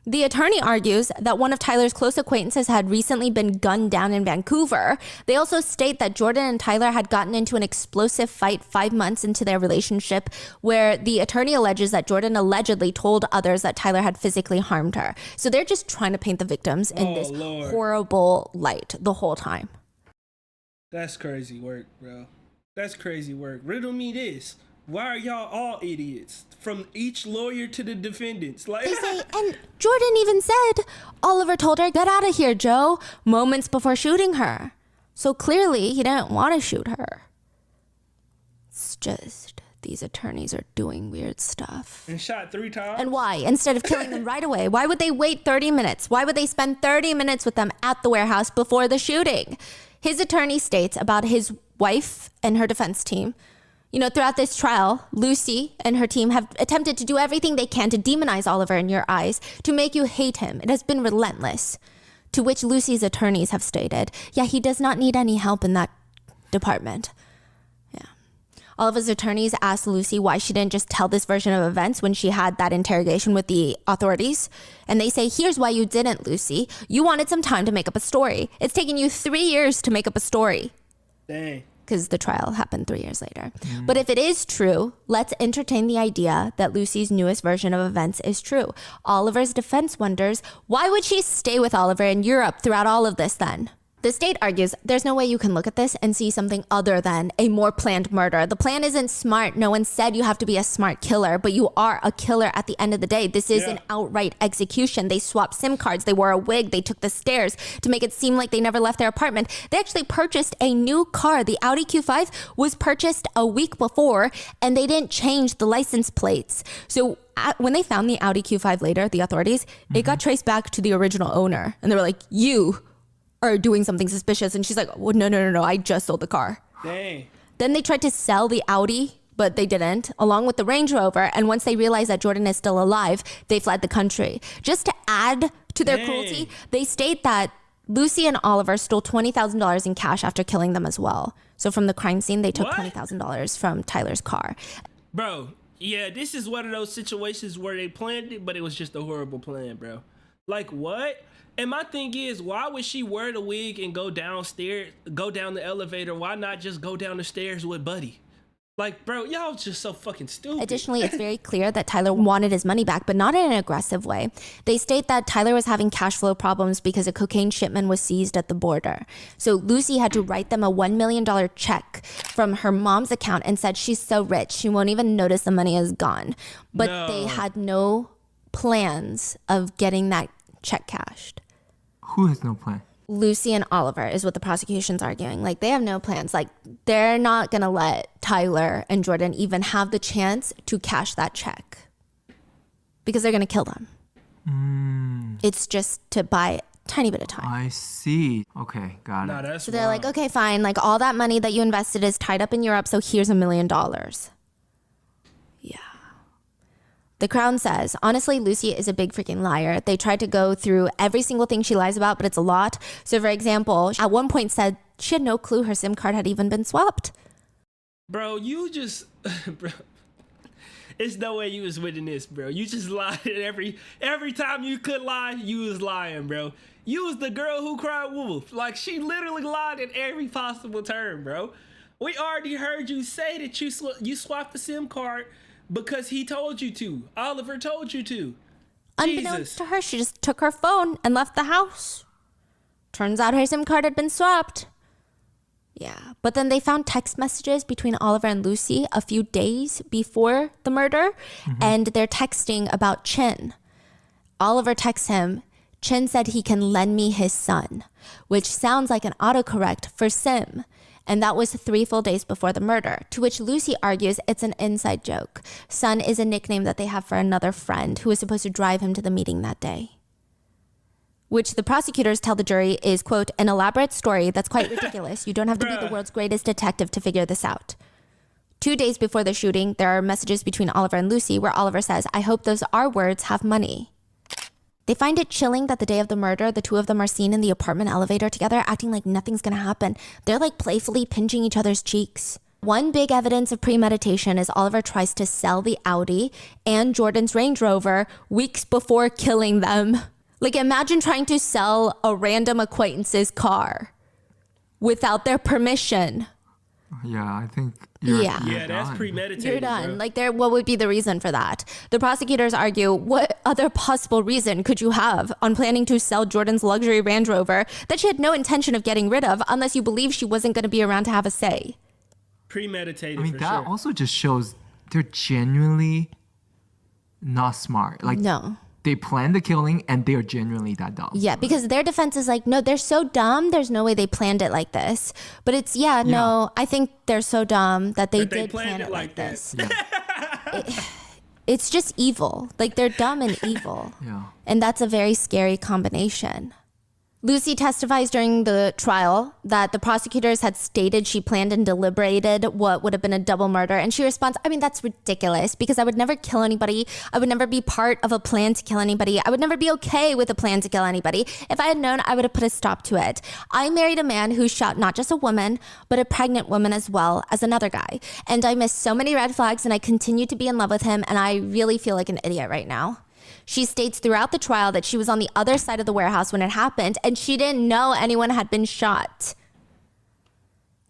The attorney argues that one of Tyler's close acquaintances had recently been gunned down in Vancouver. They also state that Jordan and Tyler had gotten into an explosive fight 5 months into their relationship, where the attorney alleges that Jordan allegedly told others that Tyler had physically harmed her. So they're just trying to paint the victims in this Lord. horrible light the whole time. That's crazy work, bro. That's crazy work. Riddle me this. Why are y'all all idiots? From each lawyer to the defendants. Like They say, and Jordan even said, Oliver told her, get out of here, Joe, moments before shooting her. So clearly he didn't want to shoot her. It's just, these attorneys are doing weird stuff. and shot 3 times. And why? Instead of killing them right away, why would they wait 30 minutes? Why would they spend 30 minutes with them at the warehouse before the shooting? His attorney states about his wife and her defense team. You know, throughout this trial, Lucy and her team have attempted to do everything they can to demonize Oliver in your eyes, to make you hate him. It has been relentless. To which Lucy's attorneys have stated, yeah, he does not need any help in that department. Yeah. Oliver's attorneys asked Lucy why she didn't just tell this version of events when she had that interrogation with the authorities. And they say, here's why you didn't, Lucy. You wanted some time to make up a story. It's taken you 3 years to make up a story. Dang. Because the trial happened 3 years later. But if it is true, let's entertain the idea that Lucy's newest version of events is true. Oliver's defense wonders, why would she stay with Oliver in Europe throughout all of this then? The state argues there's no way you can look at this and see something other than a more planned murder. The plan isn't smart. No one said you have to be a smart killer, but you are a killer at the end of the day. This is an outright execution. They swapped SIM cards. They wore a wig. They took the stairs to make it seem like they never left their apartment. They actually purchased a new car. The Audi Q5 was purchased a week before, and they didn't change the license plates. So when they found the Audi Q5 later, the authorities, it got traced back to the original owner. And they were like, you are doing something suspicious. And she's like, well, no, I just sold the car. Dang. Then they tried to sell the Audi, but they didn't, along with the Range Rover. And once they realized that Jordan is still alive, they fled the country. Just to add to their cruelty, they state that Lucy and Oliver stole $20,000 in cash after killing them as well. So from the crime scene, they took $20,000 from Tyler's car. Bro, yeah, this is one of those situations where they planned it, but it was just a horrible plan, bro. Like, what? And my thing is, why would she wear the wig and go downstairs, go down the elevator? Why not just go down the stairs with Buddy? Like, bro, y'all just so fucking stupid. Additionally, it's very clear that Tyler wanted his money back, but not in an aggressive way. They state that Tyler was having cash flow problems because a cocaine shipment was seized at the border. So Lucy had to write them a $1 million check from her mom's account and said she's so rich, she won't even notice the money is gone. But they had no plans of getting that check cashed. Who has no plan? Lucy and Oliver is what the prosecution's arguing. Like, they have no plans. Like, they're not going to let Tyler and Jordan even have the chance to cash that check because they're going to kill them. It's just to buy a tiny bit of time. I see. Okay, got it. That's So they're like, okay, fine. Like, all that money that you invested is tied up in Europe, so here's $1 million. Yeah. The Crown says, honestly, Lucy is a big freaking liar. They tried to go through every single thing she lies about, but it's a lot. So, for example, at one point said she had no clue her SIM card had even been swapped. Bro, you just... bro, it's no way you was winning this, bro. You just lied every time you could lie, you was lying, bro. You was the girl who cried wolf. Like, she literally lied in every possible term, bro. We already heard you say that you swapped the SIM card because he told you to. Oliver told you to. Unbeknownst to her, she just took her phone and left the house. Turns out her SIM card had been swapped. Yeah, but then they found text messages between Oliver and Lucy a few days before the murder, and they're texting about Chin. Oliver texts him, Chin said he can lend me his son, which sounds like an autocorrect for Sim. And that was 3 full days before the murder, to which Lucy argues it's an inside joke. Son is a nickname that they have for another friend who was supposed to drive him to the meeting that day. Which the prosecutors tell the jury is, quote, an elaborate story that's quite ridiculous. You don't have to be the world's greatest detective to figure this out. 2 days before the shooting, there are messages between Oliver and Lucy where Oliver says, I hope those R words have money. They find it chilling that the day of the murder, the two of them are seen in the apartment elevator together, acting like nothing's gonna happen. They're like playfully pinching each other's cheeks. One big evidence of premeditation is Oliver tries to sell the Audi and Jordan's Range Rover weeks before killing them. Like, imagine trying to sell a random acquaintance's car without their permission. Yeah, I think you're Yeah, that's done. premeditated. You're done. Bro. Like, what would be the reason for that? The prosecutors argue, what other possible reason could you have on planning to sell Jordan's luxury Range Rover that she had no intention of getting rid of unless you believe she wasn't going to be around to have a say? Premeditated. I mean, for that sure. also just shows they're genuinely not smart. Like, No. they planned the killing and they're genuinely that dumb. Yeah, because their defense is like, no, they're so dumb. There's no way they planned it like this. But it's, no, I think they're so dumb that they did plan it like this. It's just evil. Like, they're dumb and evil. Yeah. And that's a very scary combination. Lucy testifies during the trial that the prosecutors had stated she planned and deliberated what would have been a double murder. And she responds, I mean, that's ridiculous because I would never kill anybody. I would never be part of a plan to kill anybody. I would never be okay with a plan to kill anybody. If I had known, I would have put a stop to it. I married a man who shot not just a woman, but a pregnant woman as well as another guy. And I missed so many red flags and I continue to be in love with him. And I really feel like an idiot right now. She states throughout the trial that she was on the other side of the warehouse when it happened and she didn't know anyone had been shot.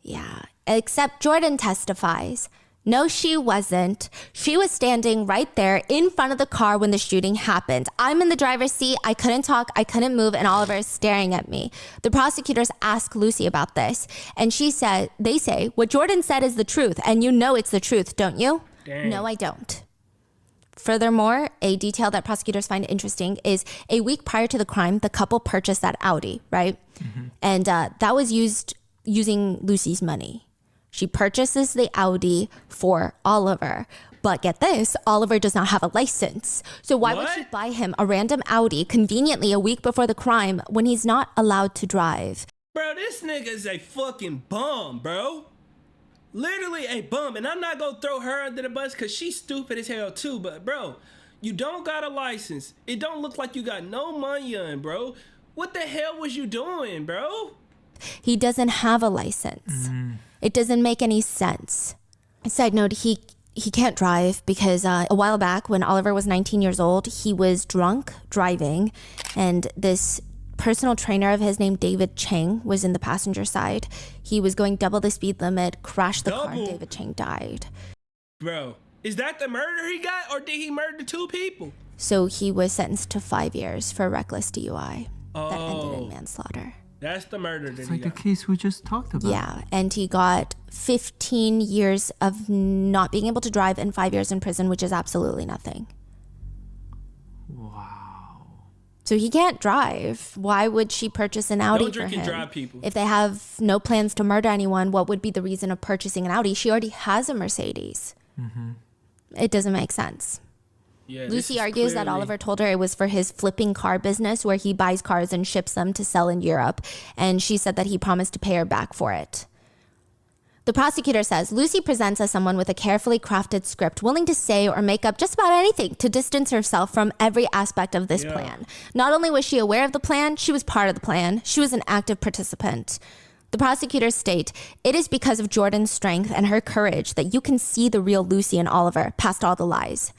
Yeah, except Jordan testifies. No, she wasn't. She was standing right there in front of the car when the shooting happened. I'm in the driver's seat. I couldn't talk. I couldn't move. And Oliver is staring at me. The prosecutors ask Lucy about this. And they say, what Jordan said is the truth. And you know it's the truth, don't you? Dang. No, I don't. Furthermore, a detail that prosecutors find interesting is a week prior to the crime, the couple purchased that Audi, right? Mm-hmm. And that was using Lucy's money. She purchases the Audi for Oliver. But get this, Oliver does not have a license. So why would she buy him a random Audi conveniently a week before the crime when he's not allowed to drive? Bro, this nigga is a fucking bum, bro. Literally a bum, and I'm not gonna throw her under the bus because she's stupid as hell too, but bro, you don't got a license. It don't look like you got no money on, bro. What the hell was you doing, bro? He doesn't have a license. It doesn't make any sense. Side note, he can't drive because a while back when Oliver was 19 years old, he was drunk driving, and this personal trainer of his named David Chang was in the passenger side. He was going double the speed limit, crashed the car, and David Chang died. Bro, is that the murder he got, or did he murder two people? So he was sentenced to 5 years for reckless DUI that ended in manslaughter. That's the murder that It's he like got. the case we just talked about. Yeah, and he got 15 years of not being able to drive and 5 years in prison, which is absolutely nothing. Wow. So he can't drive. Why would she purchase an Audi Don't for drink him? and drive, people. If they have no plans to murder anyone, what would be the reason of purchasing an Audi? She already has a Mercedes. Mm-hmm. It doesn't make sense. Yeah, Lucy argues that Oliver told her it was for his flipping car business where he buys cars and ships them to sell in Europe. And she said that he promised to pay her back for it. The prosecutor says Lucy presents as someone with a carefully crafted script, willing to say or make up just about anything to distance herself from every aspect of this plan. Not only was she aware of the plan, she was part of the plan. She was an active participant. The prosecutors state, it is because of Jordan's strength and her courage that you can see the real Lucy and Oliver past all the lies.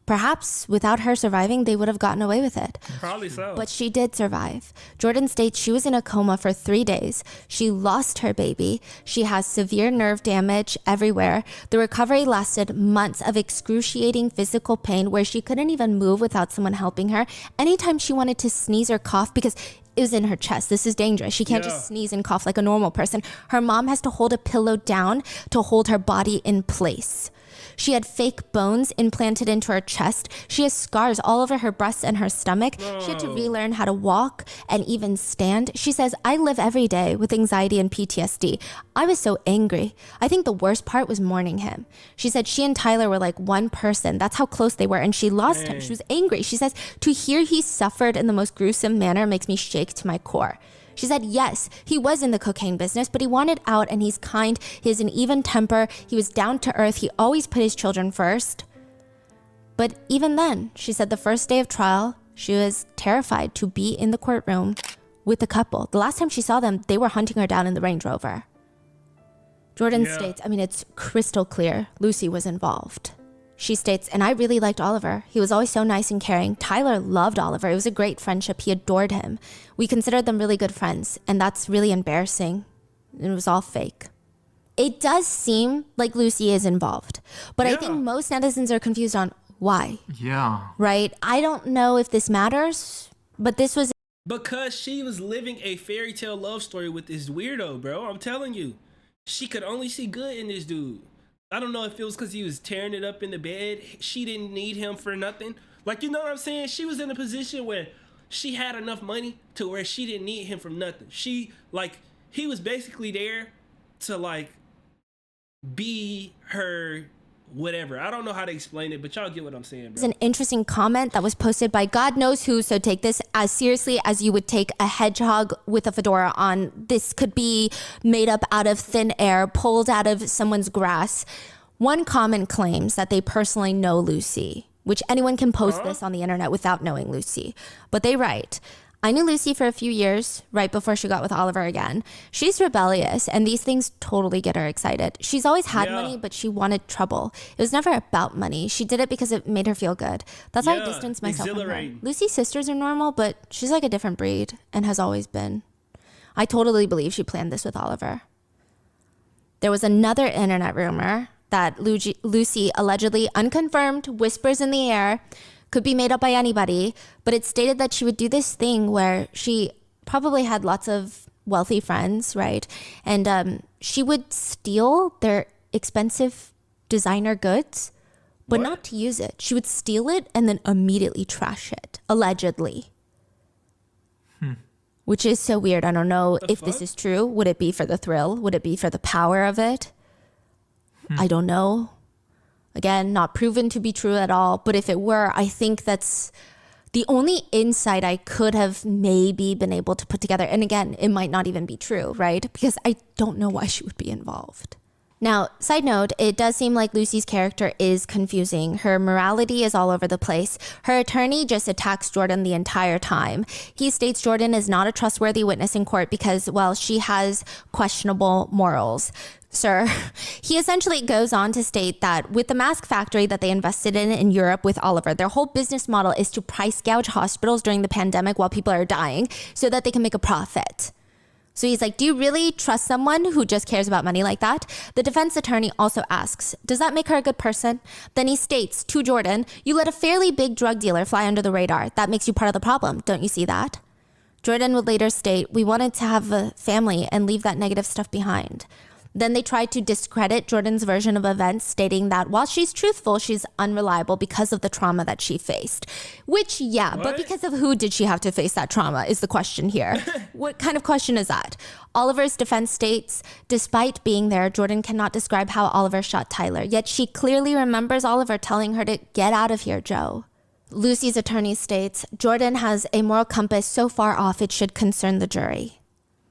Perhaps without her surviving, they would have gotten away with it. Probably so. But she did survive. Jordan states she was in a coma for 3 days. She lost her baby. She has severe nerve damage everywhere. The recovery lasted months of excruciating physical pain where she couldn't even move without someone helping her. Anytime she wanted to sneeze or cough, because it was in her chest. This is dangerous. She can't just sneeze and cough like a normal person. Her mom has to hold a pillow down to hold her body in place. She had fake bones implanted into her chest. She has scars all over her breasts and her stomach. She had to relearn how to walk and even stand. She says, I live every day with anxiety and PTSD. I was so angry. I think the worst part was mourning him. She said she and Tyler were like one person. That's how close they were. And she lost him. She was angry. She says, to hear he suffered in the most gruesome manner makes me shake to my core. She said, yes, he was in the cocaine business, but he wanted out and he's kind. He has an even temper. He was down to earth. He always put his children first. But even then, she said the first day of trial, she was terrified to be in the courtroom with the couple. The last time she saw them, they were hunting her down in the Range Rover. Jordan states, it's crystal clear Lucy was involved. She states, and I really liked Oliver. He was always so nice and caring. Tyler loved Oliver. It was a great friendship. He adored him. We considered them really good friends, and that's really embarrassing. It was all fake. It does seem like Lucy is involved, but I think most netizens are confused on why. Yeah. Right? I don't know if this matters, but this was... Because she was living a fairy tale love story with this weirdo, bro. I'm telling you. She could only see good in this dude. I don't know if it was because he was tearing it up in the bed. She didn't need him for nothing. Like, you know what I'm saying? She was in a position where she had enough money to where she didn't need him from nothing. He was basically there to, be her, whatever. I don't know how to explain it, but y'all get what I'm saying, It's bro. an interesting comment that was posted by God knows who, so take this as seriously as you would take a hedgehog with a fedora on. This could be made up out of thin air, pulled out of someone's grass. One comment claims that they personally know Lucy, which anyone can post this on the internet without knowing Lucy. But they write, I knew Lucy for a few years, right before she got with Oliver again. She's rebellious, and these things totally get her excited. She's always had money, but she wanted trouble. It was never about money. She did it because it made her feel good. That's why I distanced myself from her. Exhilarating. Lucy's sisters are normal, but she's like a different breed and has always been. I totally believe she planned this with Oliver. There was another internet rumor that Lucy allegedly, unconfirmed, whispers in the air, could be made up by anybody, but it stated that she would do this thing where she probably had lots of wealthy friends, right? And she would steal their expensive designer goods, but not to use it. She would steal it and then immediately trash it, allegedly. Which is so weird. I don't know if this is true. Would it be for the thrill? Would it be for the power of it? I don't know. Again, not proven to be true at all. But if it were, I think that's the only insight I could have maybe been able to put together. And again, it might not even be true, right? Because I don't know why she would be involved. Now, side note, it does seem like Lucy's character is confusing. Her morality is all over the place. Her attorney just attacks Jordan the entire time. He states Jordan is not a trustworthy witness in court because, well, she has questionable morals. Sir, he essentially goes on to state that with the mask factory that they invested in Europe with Oliver, their whole business model is to price gouge hospitals during the pandemic while people are dying so that they can make a profit. So he's like, do you really trust someone who just cares about money like that? The defense attorney also asks, does that make her a good person? Then he states to Jordan, you let a fairly big drug dealer fly under the radar. That makes you part of the problem. Don't you see that? Jordan would later state, we wanted to have a family and leave that negative stuff behind. Then they tried to discredit Jordan's version of events, stating that while she's truthful, she's unreliable because of the trauma that she faced. Which, yeah, but because of who did she have to face that trauma is the question here. What kind of question is that? Oliver's defense states, despite being there, Jordan cannot describe how Oliver shot Tyler, yet she clearly remembers Oliver telling her to get out of here, Joe. Lucy's attorney states, Jordan has a moral compass so far off it should concern the jury.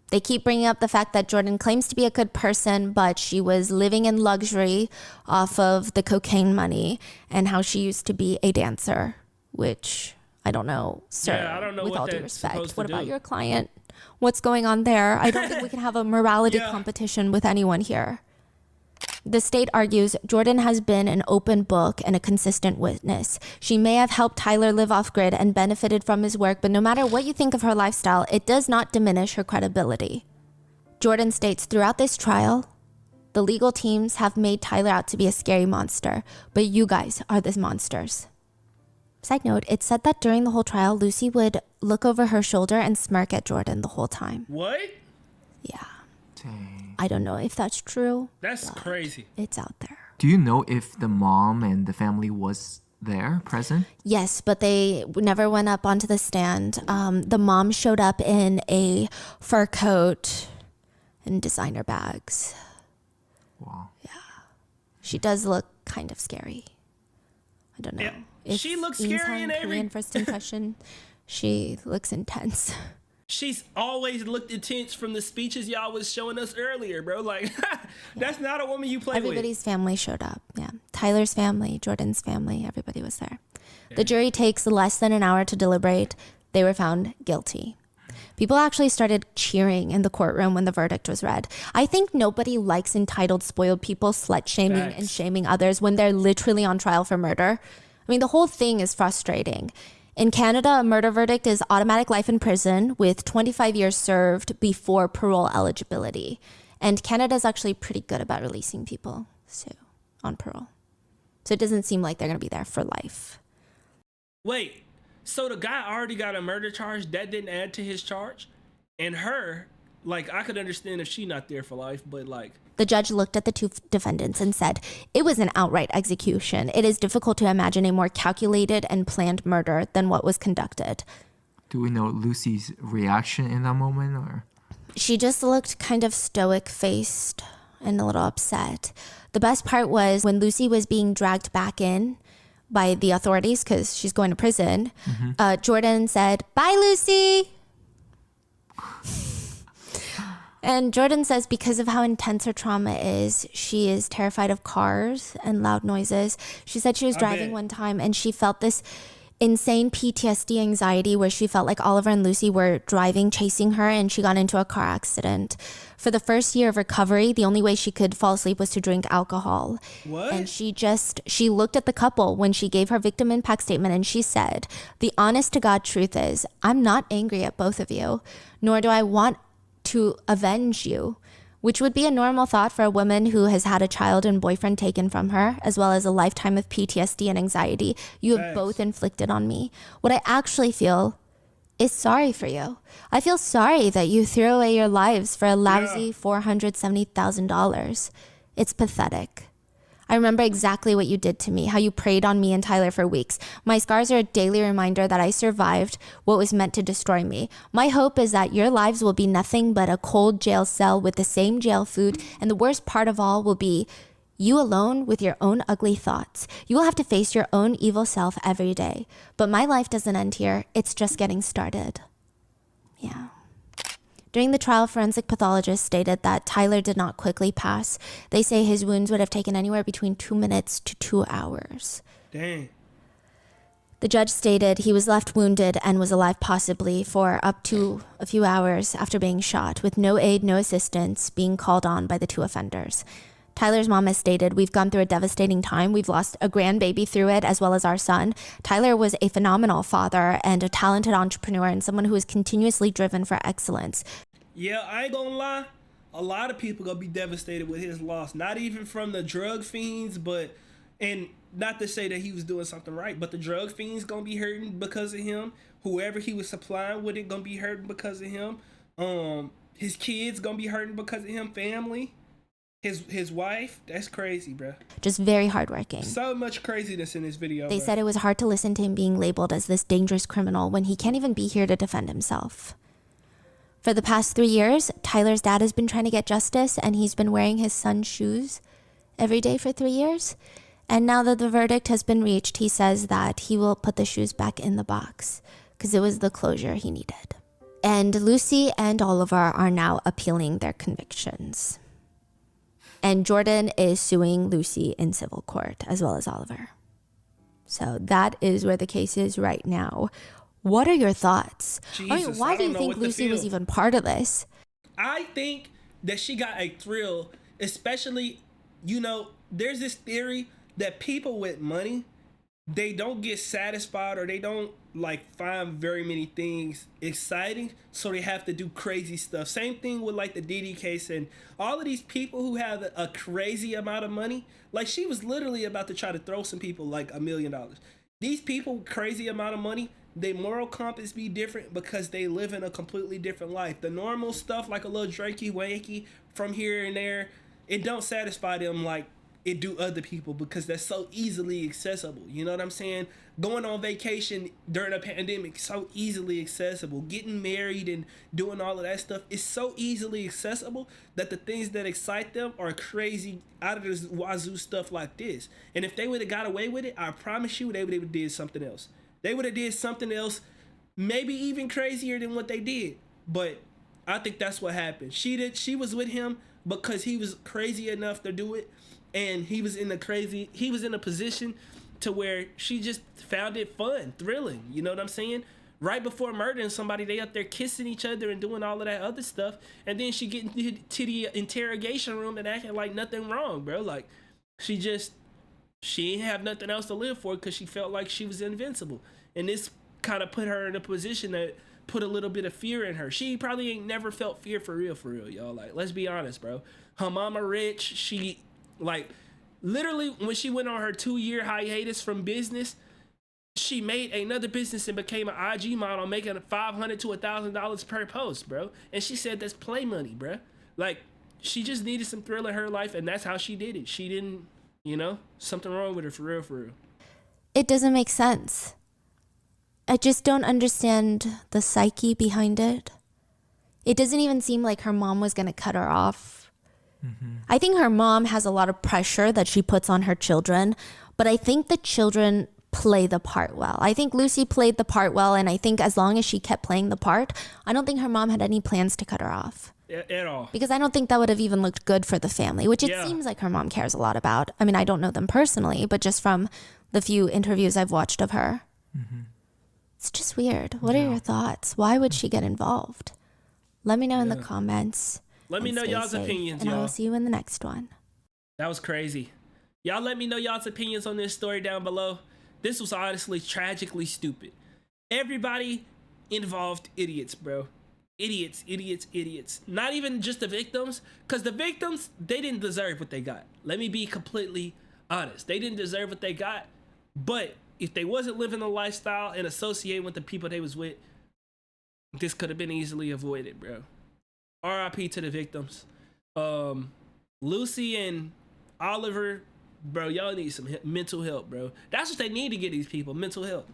They keep bringing up the fact that Jordan claims to be a good person, but she was living in luxury off of the cocaine money and how she used to be a dancer, which I don't know, sir, Yeah, I don't know with what all due that's respect. supposed to What about do. your client? What's going on there? I don't think we can have a morality competition with anyone here. The state argues Jordan has been an open book and a consistent witness. She may have helped Tyler live off-grid and benefited from his work, but no matter what you think of her lifestyle, it does not diminish her credibility. Jordan states throughout this trial, the legal teams have made Tyler out to be a scary monster, but you guys are the monsters. Side note, it's said that during the whole trial, Lucy would look over her shoulder and smirk at Jordan the whole time. What? Yeah. Dang. I don't know if that's true. That's crazy. It's out there. Do you know if the mom and the family was there, present? Yes, but they never went up onto the stand. The mom showed up in a fur coat and designer bags. Wow. She does look kind of scary. I don't know. Yeah, If she looks Ian's scary in having every- Korean first impression. She looks intense. She's always looked intense from the speeches y'all was showing us earlier, bro. Like, that's not a woman you play with. Everybody's family showed up. Yeah. Tyler's family, Jordan's family, everybody was there. The jury takes less than an hour to deliberate. They were found guilty. People actually started cheering in the courtroom when the verdict was read. I think nobody likes entitled, spoiled people slut shaming and Facts. shaming others when they're literally on trial for murder. I mean, the whole thing is frustrating. In Canada, a murder verdict is automatic life in prison with 25 years served before parole eligibility. And Canada is actually pretty good about releasing people on parole. So it doesn't seem like they're going to be there for life. Wait, so the guy already got a murder charge that didn't add to his charge? And her, like, I could understand if she not there for life, but like... The judge looked at the two defendants and said, it was an outright execution. It is difficult to imagine a more calculated and planned murder than what was conducted. Do we know Lucy's reaction in that moment, or? She just looked kind of stoic-faced. and a little upset. The best part was when Lucy was being dragged back in by the authorities because she's going to prison. Jordan said, "Bye, Lucy." And Jordan says because of how intense her trauma is, she is terrified of cars and loud noises. She said she was driving one time and she felt this insane PTSD anxiety where she felt like Oliver and Lucy were driving, chasing her, and she got into a car accident. For the first year of recovery, the only way she could fall asleep was to drink alcohol. What? And she looked at the couple when she gave her victim impact statement and she said, "The honest to God truth is, I'm not angry at both of you, nor do I want to avenge you," which would be a normal thought for a woman who has had a child and boyfriend taken from her, as well as a lifetime of PTSD and anxiety. You have both inflicted on me. What I actually feel is sorry for you. I feel sorry that you threw away your lives for a lousy $470,000. It's pathetic. I remember exactly what you did to me, how you preyed on me and Tyler for weeks. My scars are a daily reminder that I survived what was meant to destroy me. My hope is that your lives will be nothing but a cold jail cell with the same jail food, and the worst part of all will be you alone with your own ugly thoughts. You will have to face your own evil self every day. But my life doesn't end here. It's just getting started. Yeah. During the trial, forensic pathologists stated that Tyler did not quickly pass. They say his wounds would have taken anywhere between 2 minutes to 2 hours. Dang. The judge stated he was left wounded and was alive possibly for up to a few hours after being shot, with no aid, no assistance being called on by the two offenders. Tyler's mom has stated, "We've gone through a devastating time. We've lost a grandbaby through it, as well as our son. Tyler was a phenomenal father and a talented entrepreneur and someone who is continuously driven for excellence." Yeah, I ain't gonna lie. A lot of people gonna be devastated with his loss. Not even from the drug fiends, but, and not to say that he was doing something right, but the drug fiends gonna be hurting because of him. Whoever he was supplying with it gonna be hurting because of him. His kids gonna be hurting because of him. Family. His wife, that's crazy, bro. Just very hardworking. So much craziness in this video. They bro. said it was hard to listen to him being labeled as this dangerous criminal when he can't even be here to defend himself. For the past 3 years, Tyler's dad has been trying to get justice, and he's been wearing his son's shoes every day for 3 years. And now that the verdict has been reached, he says that he will put the shoes back in the box because it was the closure he needed. And Lucy and Oliver are now appealing their convictions. And Jordan is suing Lucy in civil court, as well as Oliver. So that is where the case is right now. What are your thoughts? Jesus, why I do you don't know think what to Lucy was feel. even part of this? I think that she got a thrill, especially, there's this theory that people with money, they don't get satisfied or they don't find very many things exciting, so they have to do crazy stuff. Same thing with the Diddy case and all of these people who have a crazy amount of money. She was literally about to try to throw some people $1 million. These people with crazy amount of money, their moral compass be different because they live in a completely different life. The normal stuff, like a little drakey wanky from here and there, it don't satisfy them like it do other people because that's so easily accessible. You know what I'm saying? Going on vacation during a pandemic, so easily accessible. Getting married and doing all of that stuff is so easily accessible that the things that excite them are crazy out of this wazoo stuff like this. And if they would have got away with it, I promise you they would have did something else. They would have did something else, maybe even crazier than what they did. But I think that's what happened. She was with him because he was crazy enough to do it. And he was in a position to where she just found it fun, thrilling. You know what I'm saying? Right before murdering somebody, they up there kissing each other and doing all of that other stuff. And then she get to the interrogation room and acting like nothing wrong, bro. She didn't have nothing else to live for because she felt like she was invincible. And this kind of put her in a position that put a little bit of fear in her. She probably ain't never felt fear for real, y'all. Let's be honest, bro. Her mama rich. She... literally, when she went on her 2-year hiatus from business, she made another business and became an IG model, making $500 to $1,000 per post, bro. And she said that's play money, bro. She just needed some thrill in her life, and that's how she did it. She didn't, something wrong with her for real. It doesn't make sense. I just don't understand the psyche behind it. It doesn't even seem like her mom was going to cut her off I think her mom has a lot of pressure that she puts on her children, but I think the children play the part well. I think Lucy played the part well, and I think as long as she kept playing the part, I don't think her mom had any plans to cut her off. At all. Because I don't think that would have even looked good for the family, which it Yeah. seems like her mom cares a lot about. I mean, I don't know them personally, but just from the few interviews I've watched of her. It's just weird. What are your thoughts? Why would she get involved? Let me know in the comments. Let me and know stay y'all's safe, opinions, and I y'all. will see you in the next one. That was crazy. Y'all let me know y'all's opinions on this story down below. This was honestly tragically stupid. Everybody involved idiots, bro. Idiots, idiots, idiots. Not even just the victims, because the victims, they didn't deserve what they got. Let me be completely honest. They didn't deserve what they got, but if they wasn't living the lifestyle and associating with the people they was with, this could have been easily avoided, bro. RIP to the victims. Lucy and Oliver, bro, y'all need some mental help, bro. That's what they need to get these people, mental help.